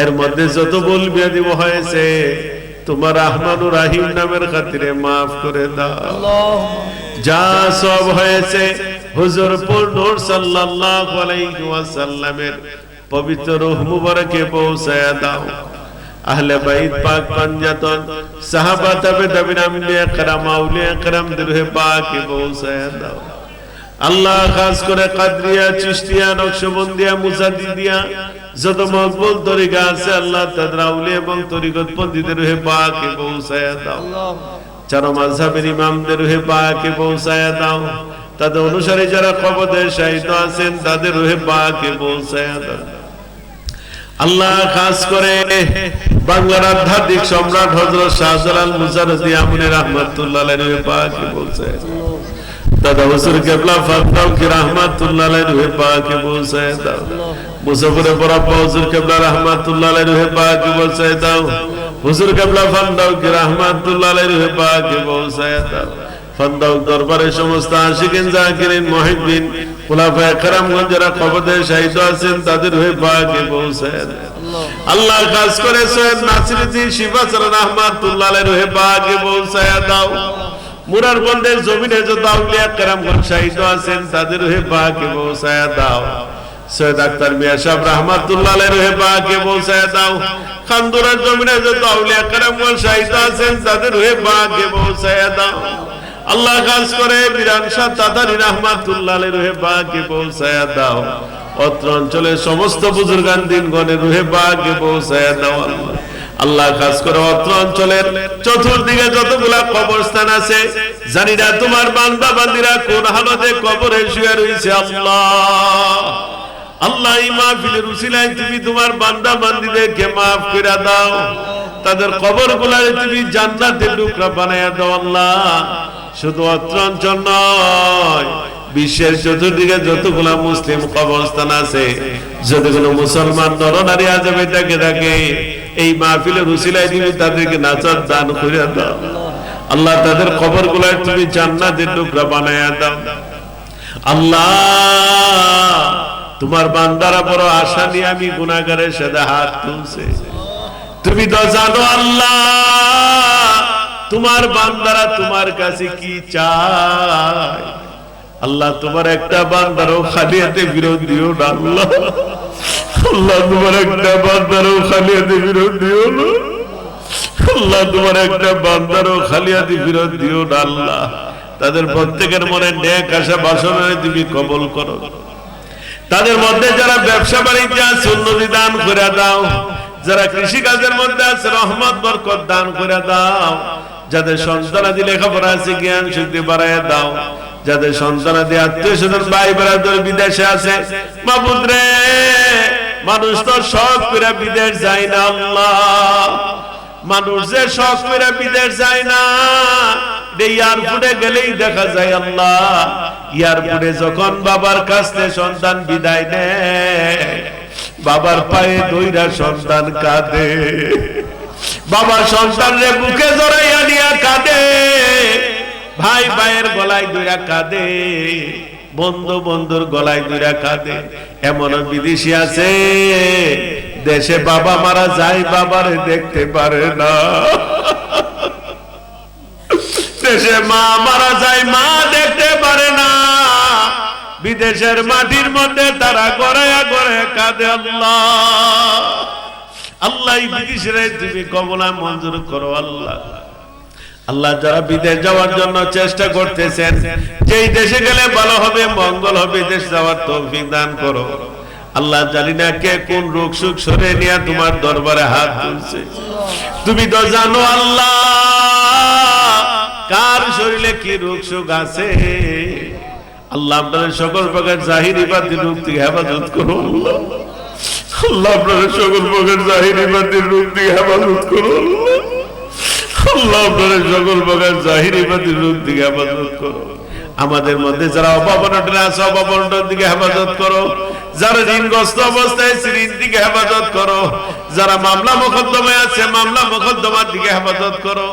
এর মধ্যে যত ভুল বিয়াদবি হয়েছে তোমার রহমানুর রহিম নামের খাতিরে maaf করে দাও যা সব হয়েছে হুজুর নূর সাল্লাল্লাহু আলাইহি ওয়াসাল্লামের পবিত্র রূহ মুবারকে পৌঁছায়া দাও আহলে বাইত পাক পাঞ্জাতন সাহাবা তাবেঈন আম্বিয়া کرام আউলিয়া کرام রূহে পাকে পৌঁছায়া দাও আল্লাহ খাস করে কাদরিয়া চিশতিয়া নকশবন্দিয়া মুজাদ্দিদিয়া যত মকবুল তরিকা আছে আল্লাহ তাদের আউলিয়া এবং তরিকত পন্ডিতের রূহে পাকে পৌঁছায়া দাও চার মাযহাবের ইমামদের রূহে পাকে পৌঁছায়া দাও তাদের অনুসারী যারা কবরে শাহীদ আছেন তাদের রূহে পাকে পৌঁছায়া দাও আল্লাহ খাস করে বাংলার আধ্যাত্মিক সম্রাট হযরত শাহজালাল মুজাদ্দিদ আমনি রাহমাতুল্লাহ আলাইহি রূহে পাকে পৌঁছায়া দাও দাদা হুজুর কেবলা ফারদাও কি রাহমাতুল্লাহ আলাইহি রূহে পাকে পৌঁছায়া দাও মুসাফিরে বরাব্বা হুজুর কেবলা রাহমাতুল্লাহ আলাইহি রূহে পাকে পৌঁছায়া দাও হুজুর কেবলা ফারদাও কি রাহমাতুল্লাহ আলাইহি রূহে পাকে পৌঁছায়া দাও ফারদাও দরবারে সমস্ত আশিকিন জাকিরিন মুহিব্বিন খুলাফায়ে কেরামগণ যারা কবরে শাহীদ আছেন তাদের রূহে পাকে পৌঁছায়া দাও আল্লাহ খাস করে সৈয়দ নাসিরউদ্দিন শিফাসর রাহমাতুল্লাহ আলাইহি রূহে পাকে পৌঁছায়া দাও মুরারগঞ্জের জমিনে যত আউলিয়া কেরামগণ শাহীদ আছেন তাদের রূহে পাকে পৌঁছায়া দাও সৈয়দ আক্তার মিয়া সাহেব রাহমাতুল্লাহ আলাইহি রূহে পাকে পৌঁছায়া দাও খানদুরার জমিনে যত আউলিয়া কেরামগণ শাহীদ আছেন তাদের রূহে পাকে পৌঁছায়া দাও আল্লাহ খাস করে বিরান শাহ তাতারি রাহমাতুল্লাহ আলাইহি রূহে পাকে পৌঁছায়া দাও অত্র অঞ্চলের সমস্ত বুজুর্গান দিনগণের রূহে পাকে পৌঁছায়া দাও আল্লাহ খাস করে অত্র অঞ্চলের চতুর্দিকে যতগুলা কবরস্থান আছে জানি না তোমার বান্দা বান্দীরা কোন হালতে কবরে শুয়ে রয়েছে আল্লাহ আল্লাহ এই মাহফিলের উসিলায় তুমি তোমার বান্দা বান্দীদেরকে maaf করে দাও তাদের কবরগুলোকে তুমি জান্নাতের টুকরা বানায়া দাও আল্লাহ শুধু অত্র অঞ্চল নয় বিশ্বের চতুর্দিকে যতগুলা মুসলিম কবরস্থান আছে যতগুলো মুসলমান নরনারী আজবে থাকে এই মাহফিলের উসিলায় তুমি তাদেরকে নাজাত দান করে দাও আল্লাহ তাদের কবরগুলো তুমি জান্নাতের টুকরা বানায়া দাও আল্লাহ তোমার বান্দারা বড় আশা নিয়ে আমি গুনাহগারের সাথে হাত তুলছে তুমি তো জানো আল্লাহ তোমার বান্দারা তোমার কাছে কি চায় আল্লাহ তোমার একটা বান্দারও খালি হাতে ফেরত দিও না আল্লাহ আল্লাহ তোমার একটা বান্দারও খালি হাতে ফেরত দিও না আল্লাহ তোমার একটা বান্দারও খালি হাতে ফেরত দিও না আল্লাহ তাদের প্রত্যেকের মনে নেক আশা বাসনা তুমি কবুল করো তাদের মধ্যে যারা ব্যবসা বাণিজ্য আছে উন্নতি দান করে দাও যারা কৃষি কাজের মধ্যে আছে রহমত বরকত দান করে দাও যাদের সন্তানাদি লেখাপড়া আছে জ্ঞান শক্তি বাড়ায় দাও যাদের সন্তানাদি আত্মীয় স্বজন ভাই ব্রাদার বিদেশে আছে মাবুদ রে মানুষ তো শখ করে বিদেশ যায় না আল্লাহ মানুষ যে শখ করে বিদেশ যায় না এয়ারপোর্টে গেলেই দেখা যায় আল্লাহ এয়ারপোর্টে যখন বাবার কাছ থেকে সন্তান বিদায় নেয় বাবার পায়ে দইরা সন্তান কাঁদে বাবা সন্তানরে বুকে জড়াইয়া নিয়া কাঁদে ভাই ভাইয়ের গলায় দইরা কাঁদে বন্ধু বন্ধুর গলায় দইরা কাঁদে এমন বিদেশি আছে দেশে বাবা মারা যায় বাবারে দেখতে পারে না দেশে মা মারা যায় মা দেখতে পারে না বিদেশের মাটির মধ্যে তারা গড়ায়া গড়ে কাঁদে আল্লাহ আল্লাহ বিদেশে তুমি কবুল মঞ্জুর করো আল্লাহ আল্লাহ যারা বিদেশ যাওয়ার জন্য চেষ্টা করতেছেন যেই দেশে গেলে ভালো হবে মঙ্গল হবে দেশ যাওয়ার তৌফিক দান করো আল্লাহ জানি না কে কোন রোগ সুখ সরে নিয়ে তোমার দরবারে হাত তুলছে, তুমি তো জানো আল্লাহ কার শরীরে কি রোগ সুখ আছে। আল্লাহ আপনাদের সকল প্রকার জাহিরি বাতিল রূপ থেকে হেফাজত করো। আল্লাহ আপনাদের সকল প্রকার জাহিরি বাতিল রূপ থেকে হেফাজত করো। আল্লাহ আপনাদের সকল প্রকার জাহিরি বাতিল রূপ থেকে হেফাজত করো। আমাদের মধ্যে যারা অভাবনটনে আছে অভাবনটন দিকে হেফাজত করো, যারা ঋণগ্রস্ত অবস্থায় ঋণ দিকে হেফাজত করো, যারা মামলা মোকদ্দমায় আছে মামলা মোকদ্দমার দিকে হেফাজত করো,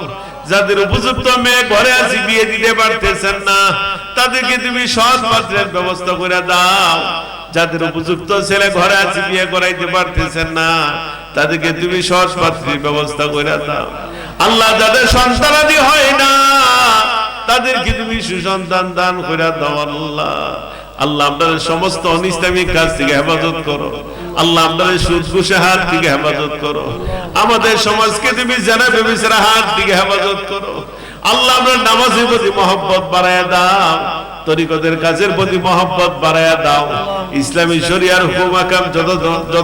যাদের উপযুক্ত মেয়ে ঘরে আছে বিয়ে দিতে পারতেছেন না তাদেরকে তুমি সৎ পাত্রের ব্যবস্থা করে দাও, যাদের উপযুক্ত ছেলে ঘরে আছে বিয়ে করাইতে পারতেছেন না তাদেরকে তুমি সৎ পাত্রের ব্যবস্থা করে দাও। আল্লাহ যাদের সন্তানাদি হয় না তাদেরকে তুমি সুসন্তান দান করে দাও। আল্লাহ আল্লাহ আপনাদের সমস্ত অনিসলামিক কাজ থেকে হেফাজত করো। আল্লাহ আপনাদের সুদ ঘুষের হাত থেকে হেফাজত করো। আমাদের সমাজকে তুমি জানা ব্যভিচারের হাত থেকে হেফাজত করো। আল্লাহ আপনার নামাজের প্রতি মহব্বত বাড়ায়া দাও, তরিকতের কাজের প্রতি মহব্বত বাড়ায়া দাও, ইসলামী শরিয়ার হুকুম আহকাম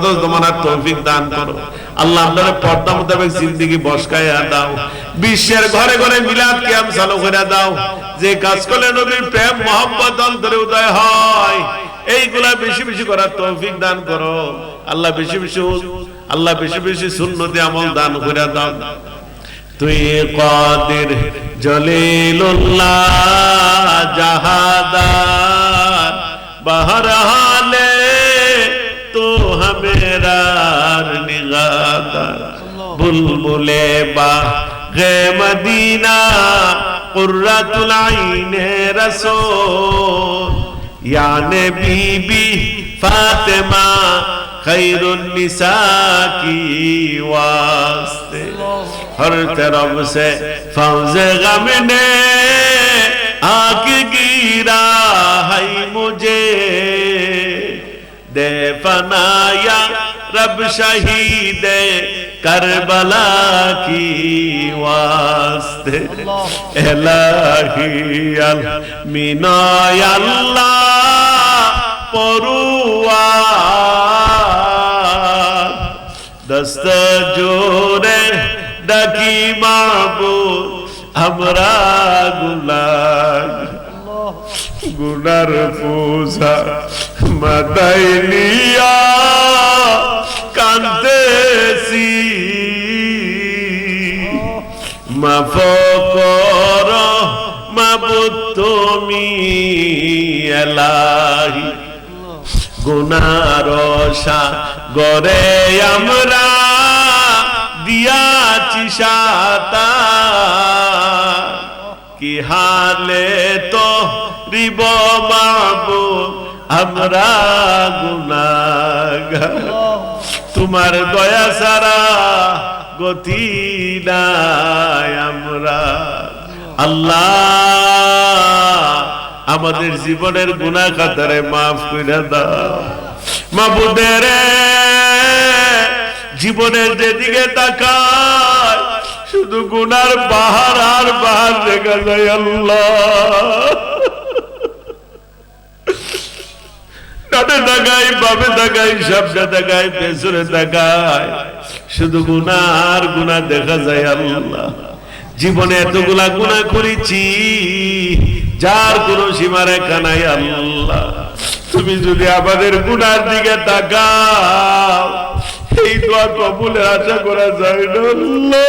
যত মানার তৌফিক দান করো। আল্লাহ আপনার পর্দা মোতাবেক জিন্দেগি বসকায়া দাও, বিশ্বের ঘরে ঘরে মিলাদ কিয়াম চালু করে দাও, যে কাজ করলে নবীর প্রেম মহব্বত অন্তরে উদয় হয় এইগুলা বেশি বেশি করার তৌফিক দান করো। আল্লাহ বেশি বেশি সুন্নতি আমল দান করে দাও। তুই কাদির জলিলুল্লাহ জাহাদার বহরহালে তো হমেরার নিগাদার বুলবুলে বাগে মদিনা কুররাতুল আইনে রাসূল याने बीबी फातिमा खैरुन निसा की वास्ते हर तरफ से फौजे गम ने आके गिरा है मुझे दे फनाया रब शहीद करबला की वास्ते इलाही अल मीना अल्लाह परुआर दस्त जोरे डकी माबूद हमरा गुनार पूजा मदाइलिया कांतेसी माफ करो माबूद তুমি এলাহি গুনার সাগরে আমরা দিয়াছি সাঁতার কি হালে তো রিব মাবুদ আমরা গুনাহগার তোমার দয়া ছাড়া গতি নাই আমরা। আল্লাহ আমাদের জীবনের গুনাহ খাতারে মাফ করে দাও মাবুদের। জীবনের যেদিকে তাকায় শুধু গুনার বাহার আর বাহার দেখা যায়। আল্লাহ ডানে তাকাই বামে তাকাই সামনে তাকাই পেছনে তাকাই শুধু গুনাহ আর গুনাহ দেখা যায়। আল্লাহ জীবনে এতগুলা গুনাহ করেছি যার কোনো সীমারেখা নাই। আল্লাহ তুমি যদি আমাদের গুনার দিকে তাকাও এই দোয়া কবুলের আশা করা যায় না।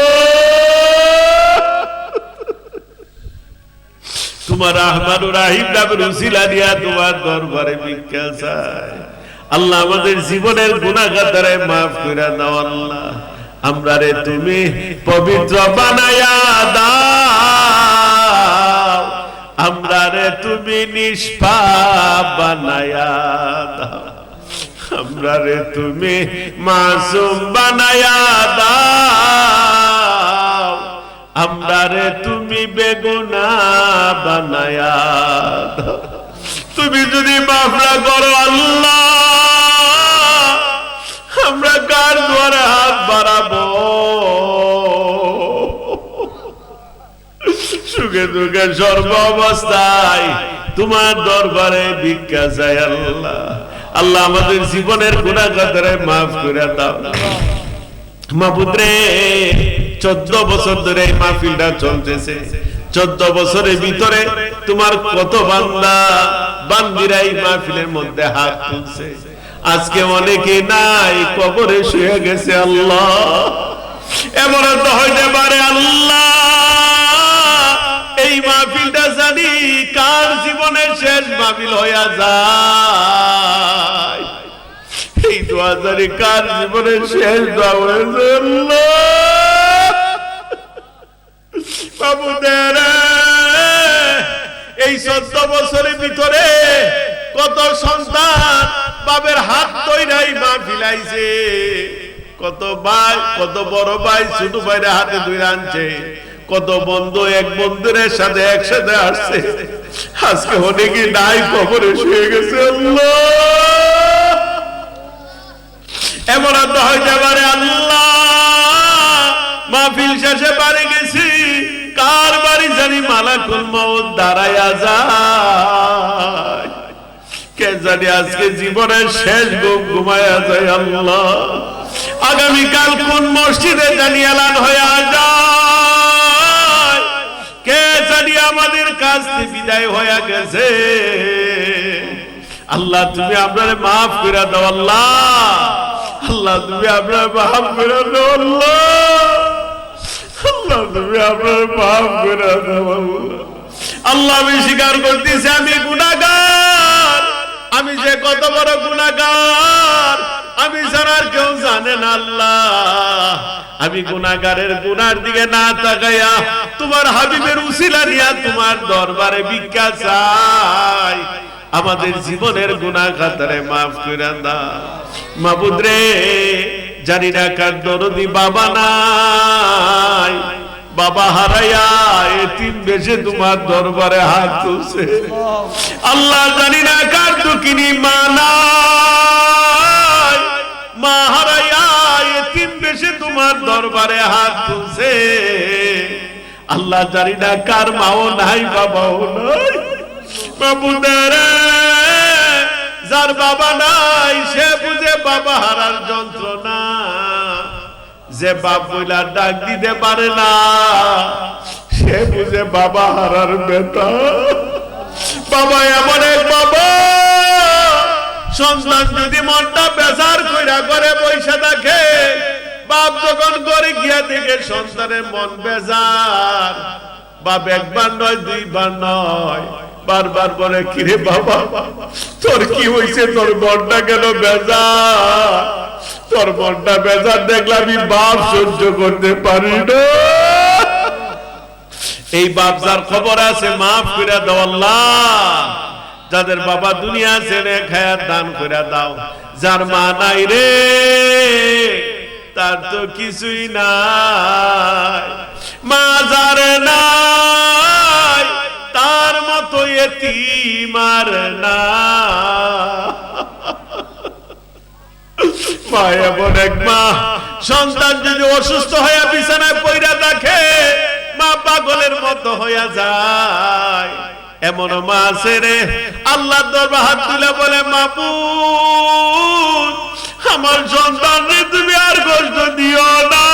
তোমার রহমানুর রহিম নামের উসিলা দিয়া তোমার দরবারে ভিক্ষা চাই। আল্লাহ আমাদের জীবনের গুনাহ খাতারে মাফ করে দাও। আল্লাহ আমরা রে তুমি পবিত্র বানায়া দাও, আমরা রে তুমি নিষ্পাপ বানায়া দাও, আমরা রে তুমি মাসুম বানায়া দাও, আমরা রে তুমি বেগুনাহ বানায়া দাও। তুমি যদি মাফ না করো আল্লাহ আমরা কার দ্বারা হাত বাড়াবো? সুখে দুঃখে সর্ব অবস্থায় তোমার দরবারে ভিক্ষা চাই। আল্লাহ আল্লাহ আমাদের জীবনের গুনাহ খাতারে মাফ করে দাও মাবুদ রে 14 বছর ধরে এই মাহফিলটা চলতেছে 14 বছরের ভিতরে তোমার কত বান্দা বান্দিরা এই মাহফিলের মধ্যে হাত তুলছে আজকে অনেকে নাই কবরে শুয়ে গেছে আল্লাহ এমন তো হইতে পারে আল্লাহ এই মাহফিলটা জানি কার জীবনের শেষ মাহফিল হইয়া যায় এই দোয়া জানি কার জীবনের শেষ দোয়া হয়েছে বাবুদের এই 14 বছরের ভিতরে কত সন্তান বাবের হাত ধইরাই মাহফিল আইছে কত ভাই কত বড় ভাই ছোট ভাইরে হাতে ধরে আনছে কত বন্ধু এক বন্ধুর সাথে একসাথে আসছে আজকে অনেকে নাই কবরে শুয়ে গেছে আল্লাহ এমন তো হইতে পারে আল্লাহ মাহফিল শেষে বাড়ি গেছি কার বাড়ি জানি মালাকুল মউত দাঁড়ায়া যায় কে জানি আজকে জীবনের শেষ ঘুমায়া যায় আল্লাহ আগামীকাল কোন মসজিদে জানি এলান হয়ে যায় কে জানি আমাদের কাছ থেকে বিদায় হয়ে গেছে আল্লাহ তুমি আপনারে মাফ করে দাও আল্লাহ আল্লাহ তুমি আপনারে মাফ করে দাও আল্লাহ আল্লাহ তুমি আপনারে মাফ করে দাও আল্লাহ আমি স্বীকার করতেছি আমি গুনাহগার আমি যে কত বড় গুনাহগার আমি জানার কেউ জানে না আল্লাহ আমি গুনাহগারের গুনার দিকে না তাকাইয়া তোমার হাবিবের উসিলা নিয়া তোমার দরবারে ভিক্ষা চাই আমাদের জীবনের গুনাহ খাতারে মাফ করে দাও মাবুদ রে জানি না কার দরদি বাবা নাই বাবা হারাইয়া এতিম বেশে তোমার দরবারে হাত তুলছে আল্লাহ জানি না কার দুঃখিনী মা নাই মা হারাইয়া এতিম বেশে তোমার দরবারে হাত তুলছে আল্লাহ জানি না কার মাও নাই বাবাও নাই বাবুদের যার বাবা নাই সে বুঝে বাবা হারার যন্ত্রণা যে বাপ বইলা ডাক দিতে পারে না সে বুঝে বাবা হারার ব্যথা বাবা এমন এক বাবা সন্তান যদি মনটা বেজার কইরা করে পয়সা দেখে বাপ যখন করে গিয়া থেকে সন্তানের মন বেজার বাপ একবার নয় দুইবার নয় বারবার বলে কিরে বাবা তোর কি হয়েছে তোর মনটা কেন বেজার তোর মনটা বেজার দেখলে আমি বাপ সহ্য করতে পারি না এই বাপ যার খবর আছে মাফ করে দাও আল্লাহ যাদের বাবা দুনিয়া ছেড়ে খায়া দান করে দাও যার মা নাই রে তার তো কিছুই নাই মা যার নাই তার মতো এতিম আর না মা এমন এক মা সন্তান যদি অসুস্থ হয়ে বিছানায় পড়ে থাকে মা পাগলের মতো হয়ে যায় এমন মা আছে রে আল্লাহর দরবারে হাত তুলে বলে মাবুদ আমার সন্তানকে তুমি আর কষ্ট দিও না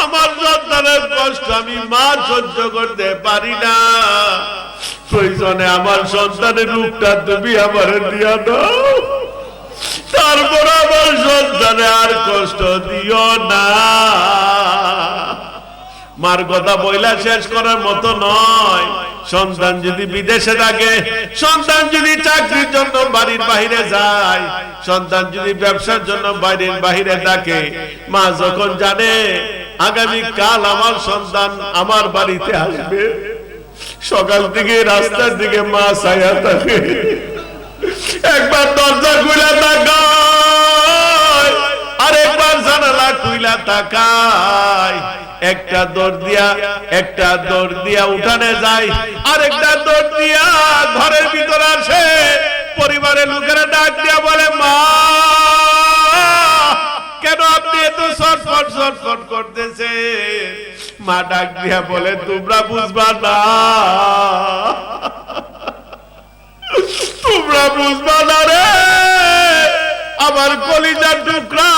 আমার সন্তানের কষ্ট আমি মা সহ্য করতে পারি না প্রয়োজনে আমার সন্তানের রূপটা তুমি আমার দিয়া দাও তারপর আমার সন্তানে আর কষ্ট দিও না মার কথা বইলা শেষ করার মতো নয় সন্তান যদি বিদেশে থাকে সন্তান যদি চাকরির জন্য বাড়ির বাইরে যায় সন্তান যদি ব্যবসার জন্য বাড়ির বাইরে থাকে মা যখন জানে আগামী কাল আমার সন্তান আমার বাড়িতে আসবে সকাল থেকে রাস্তার দিকে মা ছায়া থাকে একবার দরজা খুলে তাকায় আরেকবার জানালা খুলে তাকায় একটা দৌড় দিয়া উঠানে যায় আরেকটা দৌড় দিয়া ঘরের ভিতর আসে পরিবারের লোকেরা ডাক দিয়া বলে মা কেন আপনি এত ছটফট করতেছে মা ডাক দিয়া বলে তোমরা বুঝবা না তোমরা বুঝবা না রে, আমার কলিজার টুকরা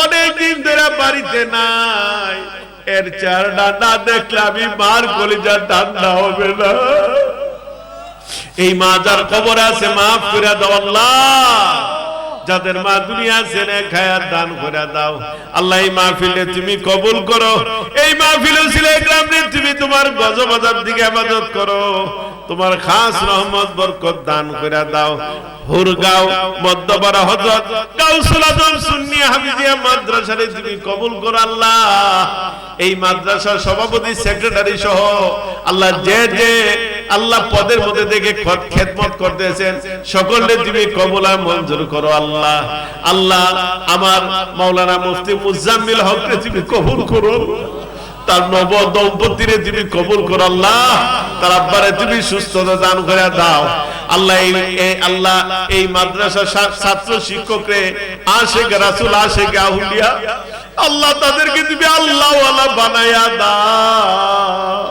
অনেকদিন ধরে বাড়িতে নাই, এর চেহারা না দেখলে আমি মার কলিজার ঠান্ডা হবে না। এই মা যার কবর আছে মাফ করে দাও আল্লাহ, যাদের মা দুনিয়া ছেড়ে খায়ার দান করে দাও আল্লাহ। এই মাহফিলে তুমি কবুল করো, এই মাহফিলে সিলেট গ্রামে তুমি তোমার গজবাজার দিকে ইবাদত করো, তোমার খাস রহমত বরকত দান করে দাও। হুরগাঁও মধ্যপাড়া হযরত গাউসুল আজম সুন্নি হাফিজিয়া মাদ্রাসারে তুমি কবুল করো আল্লাহ। এই মাদ্রাসার সভাপতি সেক্রেটারি সহ আল্লাহ যে যে আল্লাহ পদের মধ্যে দেখে খেদমত করতেছেন সকলে তুমি কবুল আর মঞ্জুর করো আল্লাহ। আল্লাহ আমার মাওলানা মুফতি মুজাম্মিল হককে তুমি কবুল করো, তার নব দম্পতিরে তুমি কবুল করো আল্লাহ, তার আব্বারে তুমি সুস্থতা দান করে দাও আল্লাহ। আল্লাহ এই মাদ্রাসার ছাত্র শিক্ষকরে আশিক রাসূল আশিক আউলিয়া আল্লাহ তাদেরকে তুমি আল্লাহ ওয়ালা বানায়া দাও।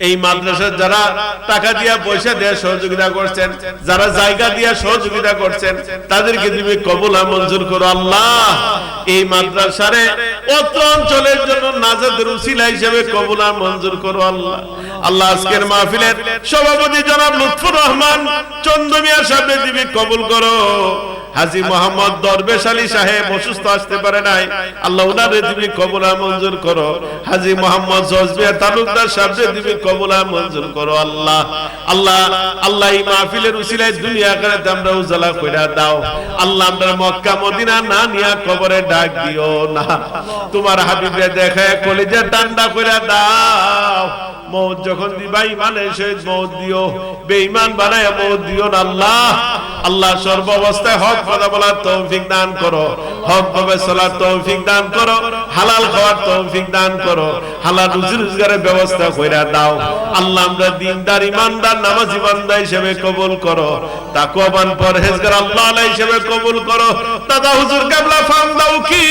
এই মাদ্রাসার যারা টাকা দিয়া পয়সা দিয়ে সহযোগিতা করছেন, যারা জায়গা দিয়া সহযোগিতা করছেন তাদেরকে তুমি কবুল আর মঞ্জুর করো আল্লাহ। এই মাদ্রাসারে অত্র অঞ্চলের জন্য নাজাতের উসিলা হিসেবে কবুল আর মঞ্জুর করো আল্লাহ। আল্লাহ আজকের মাহফিলের সভাপতি জনাব লুৎফুর রহমান চন্দ্রমিয়া সাহেব তুমি কবুল করো। হাজী মোহাম্মদ দরবেশ আলী সাহেব অসুস্থ আসতে পারে নাই আল্লাহ, উনারে তুমি কবুল আর মঞ্জুর করো। হাজী মোহাম্মদ জজমিয়া তালুকদার সাহেব তুমি কবুল আর মঞ্জুর করো আল্লাহ। আল্লাহ আল্লাহ এই মাহফিলের উসিলায় দুনিয়া আখিরাতে আমরা উজালা কইরা দাও আল্লাহ। আমরা মক্কা মদিনা না নিয়া কবরে ডাক দিও না, তোমার হাবিবে দেখায় কলিজা ঠান্ডা কইরা দাও। মওত যখন দিবা ইমানের সহিত মওত দিও, বেঈমান বানায় মওত দিও না আল্লাহ। আল্লাহ সর্ব অবস্থায় হক কথা বলার তৌফিক দান করো, হক ভাবে চলার তৌফিক দান করো, হালাল খাওয়ার তৌফিক দান করো, হালাল রুজি রোজগারের ব্যবস্থা কইরা দাও আল্লাহ। আমরা দিনদার ইমানদার নামাজি বান্দা হিসেবে কবুল করো, তাকওয়াবান পরহেজগার আল্লাহ আলাই হিসেবে কবুল করো। দাদা হুজুর কেবলা ফান দাও কি,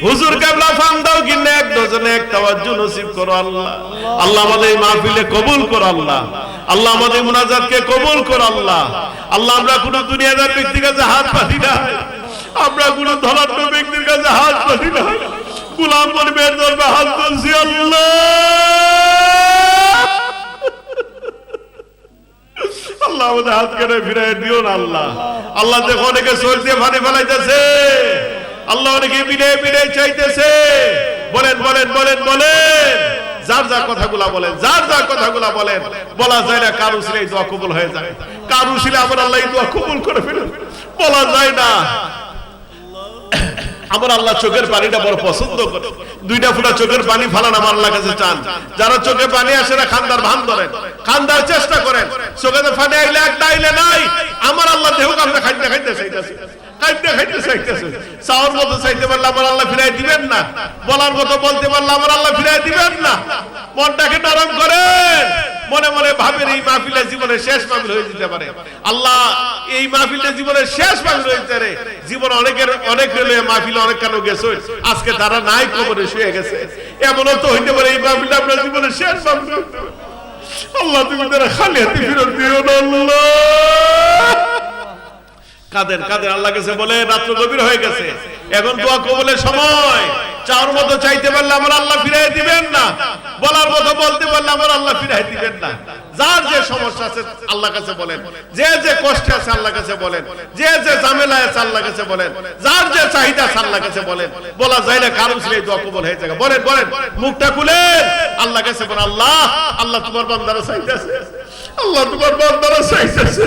হুজুর কেবলা ফান দাও কি নেক দজনে এক তাওয়াজ্জু নসিব করো আল্লাহ। আল্লাহ আমাদের মাহফিলে কবুল করো আল্লাহ, আল্লাহ আমাদের মুনাজাতকে কবুল করো আল্লাহ। আল্লাহ আমরা কোন দুনিয়াদার ব্যক্তির কাছে হাত পাতি না, আমরা কোন ধনাঢ্য ব্যক্তির কাছে হাত পাতি না, গোলাম পরিবের দরবারে হাত তুলছি আল্লাহ। আল্লাহ আমাদের হাত কেটে ফিরাই দিও না আল্লাহ। আল্লাহ দেখো অনেকে চোখ দিয়ে পানি ফেলাইতেছে আল্লাহ, অনেকে বিনে বিনে চাইতেছে। বলেন বলেন বলেন বলেন, যার যার কথাগুলা বলেন, যার যার কথাগুলা বলেন। বলা যায় না কারো ছিল এই দোয়া কবুল হয়ে যায়, কারো ছিল আমার আল্লাহ এই দোয়া কবুল করে ফেলেন, বলা যায় না। আমার আল্লাহ চোখের পানিটা বড় পছন্দ করে, দুইটা ফুটা চোখের পানি ফালান আমার আল্লাহ কাছে চান। যারা চোখে পানি আসে না খান্দার ভান ধরেন, খান্দার চেষ্টা করেন, চোখে পানি আইলে একটা আইলে নাই, আমার আল্লাহ দেহ আপনি খাইতে খাইতে চাইতেছে, খাইতে খাইতে চাইতেছে। চাওয়ার মতো চাইতে পারলে আমার আল্লাহ ফিরাই দিবেন না, বলার মতো বলতে পারলে আমার আল্লাহ ফিরাই দিবেন না। মনটাকে নরম করেন, মনে মনে ভাবেন এই মাহফিলের জীবনের শেষ মাহফিল হয়ে যেতে পারে আল্লাহ। এই মাহফিলের জীবনের শেষ মাহফিল হয়ে যেতে পারে। জীবন অনেকের অনেক হলে মাহফিলে অনেক কেন গেছে, আজকে তারা নাই কবরে শুয়ে গেছে, এমনও তো হইতে পারে এই মাহফিলটা আপনার জীবনের শেষ মাহফিল। আল্লাহ তুমি তারা খালি হাতে ফেরত দিও না আল্লাহ। কাদের কাদের আল্লাহ কাছে বলে রাত্র গভীর হয়ে গেছে, এখন দোয়া কবুলের সময়। চাওয়ার মতো চাইতে পারলে আমার আল্লাহ ফিরাই দিবেন না, বলার মতো বলতে পারলে আমার আল্লাহ ফিরাই দিবেন না। যার যে সমস্যা আছে আল্লাহ কাছে বলেন, যে যে কষ্টে আছে আল্লাহ কাছে বলেন, যে যে ঝামেলায় আছে আল্লাহ কাছে বলেন, যার যে চাহিদা আছে আল্লাহ কাছে বলেন। বলা যায় না কারণ ছিল এই দোয়া কবুল হয়ে যাবে। বলেন বলেন, মুখটা খুলেন আল্লাহ কাছে বলেন, আল্লাহ আল্লাহ তোমার বান্দারা চাইতেছে, আল্লাহ তোমার বান্দারা চাইতেছে,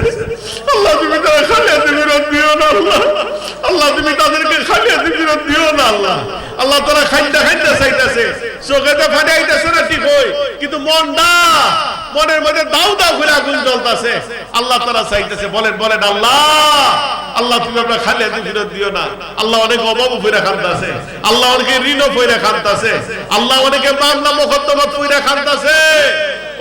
আল্লাহ তুমি তারা খালি হাতে ফেরত দিও না আল্লাহ। আল্লাহ তুমি তাদেরকে খালি হাতে ফেরত দিও না আল্লাহ। আল্লাহ তারা খাইতে খাইতে চাইতেছে, চোখেতে ফাটে আইতেছে না ঠিক হয়, কিন্তু মনের মধ্যে দাউ দাউ করে আগুন জ্বলতেছে। আল্লাহ তারা চাইতেছে, বলেন বলেন আল্লাহ আল্লাহ তুমি আপনার খালি হাতে ফেরত দিও না আল্লাহ। অনেক অভাব ফিরে খানতেছে আল্লাহ, অনেকে ঋণও ফিরে খানতেছে আল্লাহ, অনেকে মামলা মোকদ্দমা ফিরে খানতেছে,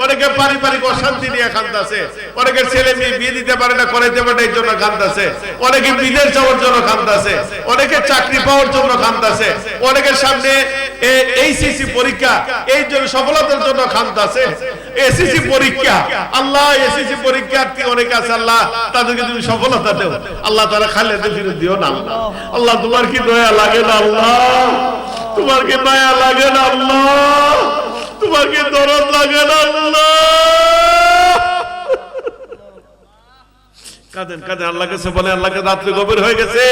অনেকে পারিবারিক অশান্তি নিয়ে কাঁদতেছে, অনেকের ছেলে মেয়ে বিয়ে দিতে পারে না, করাইতে পারে এই জন্য কাঁদতেছে, অনেকে বিদেশ যাওয়ার জন্য কাঁদতেছে, অনেকে চাকরি পাওয়ার জন্য কাঁদতেছে, অনেকের সামনে এইচএসসি পরীক্ষা এই জন্য সফলতার জন্য কাঁদতেছে। এসএসসি পরীক্ষা, আল্লাহ এসএসসি পরীক্ষার্থী অনেক আছে, আল্লাহ তাদেরকে তুমি সফলতা দাও। আল্লাহ তাআলা খালেদে ফিরে দিও না। আল্লাহ তোমার কি দয়া লাগে না? আল্লাহ তোমার কি দয়া লাগে না? আল্লাহ তোমার কি দরদ লাগে না? আল্লাহ কাঁদেন কাঁদেন আল্লাহর কাছে বলেন, আল্লাহকে রাত্রি গভীর হয়ে গেছে,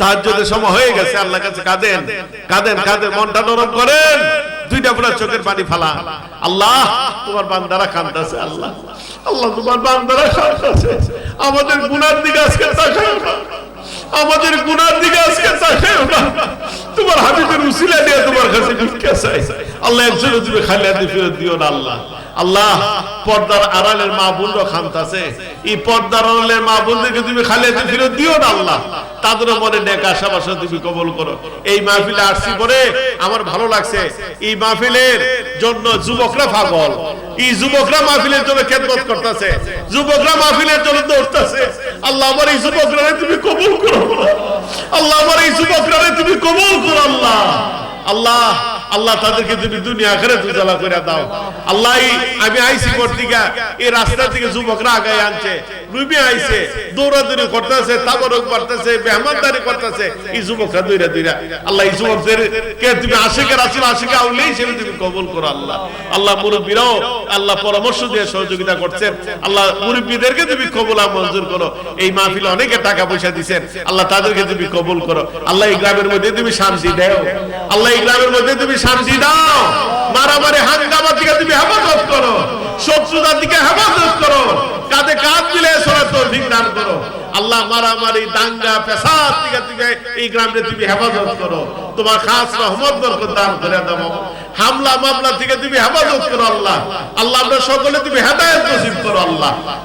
তাহাজ্জুদের সময় হয়ে গেছে, আল্লাহর কাছে কাঁদেন কাঁদেন কাঁদেন, মনটা নরম করেন, দুইটা ফোঁটা চোখের পানি ফালা। আল্লাহ তোমার বান্দারা কাঁদতেছে, আল্লাহ আল্লাহ তোমার বান্দারা কাঁদতেছে, আমাদের গুনার দিকে আজকে তাকাও না, আমাদের গুনার দিকে আজকে তাকাও না, তোমার হাবিবের উসিলা দিয়ে তোমার কাছে ভিক্ষা চাই। আল্লাহ একজনে তুমি খালিয়াতে ফিরত দিও না। আল্লাহ আল্লাহ পর্দার আড়ালের মা বোনরা কাঁদতেছে, এই পর্দার আড়ালের মা বোনদেরকে তুমি খালিয়াতে ফিরত দিও না। আল্লাহ তাদের মনে নেক আশা তুমি কবুল করো। এই মাহফিলে আসছি পরে আমার ভালো লাগছে, এই মাহফিলের জন্য যুবকরা পাগল, এই যুবকরা মাহফিলের জন্য খেদমত করতেছে, যুবকরা মাহফিলের জন্য দৌড়তেছে। আল্লাহ আমার এই যুবকরা তুমি কবুল করো, আল্লাহ আমার এই যুবকরা তুমি কবুল করো। আল্লাহ আল্লাহ আল্লাহ তাদেরকে তুমি দুনিয়া আখিরাত উজালা করে দাও। আল্লাহ আমি আইসি পর্তিকা এই রাস্তা থেকে যুবকরা আগায় আনছে, রুবি আইছে, দৌড়াদৌড়ি করতেছে, তাবরক করতেছে, মেহমানদারি করতেছে, এই যুবকরা দৌড়া দৌড়া। আল্লাহ এই যুবকদেরকে তুমি আশিকে রাসূল আশিকে আউলিয়া হিসেবে তুমি কবুল করো। আল্লাহ আল্লাহ মুরব্বীরাও আল্লাহ পরামর্শ দিয়ে সহযোগিতা করছেন, আল্লাহ মুরব্বীদেরকে তুমি কবুল মঞ্জুর করো। এই মাহফিলে অনেকে টাকা পয়সা দিবেন, আল্লাহ তাদেরকে তুমি কবুল করো। আল্লাহ এই গ্রামের মধ্যে তুমি শান্তি দাও, আল্লাহ এই গ্রামের মধ্যে তুমি শান্তি দাও, মারামারি হাঙ্গামা থেকে তুমি হেফাজত করো, শত্রুতার দিকে হেফাজত করো, কাঁধে কাঁধ মিলে চলার তৌফিক দান করো। আল্লাহ মারামারি দাঙ্গা পেশাদ থেকে এই গ্রামে তুমি হেফাজত করো, তোমার খাস রহমত বরকত দান করে দাও। হামলা মামলা থেকে তুমি হেফাজত করো। আল্লাহ আল্লাহ আমরা সকলে তুমি হেদায়েত নসিব করো। আল্লাহ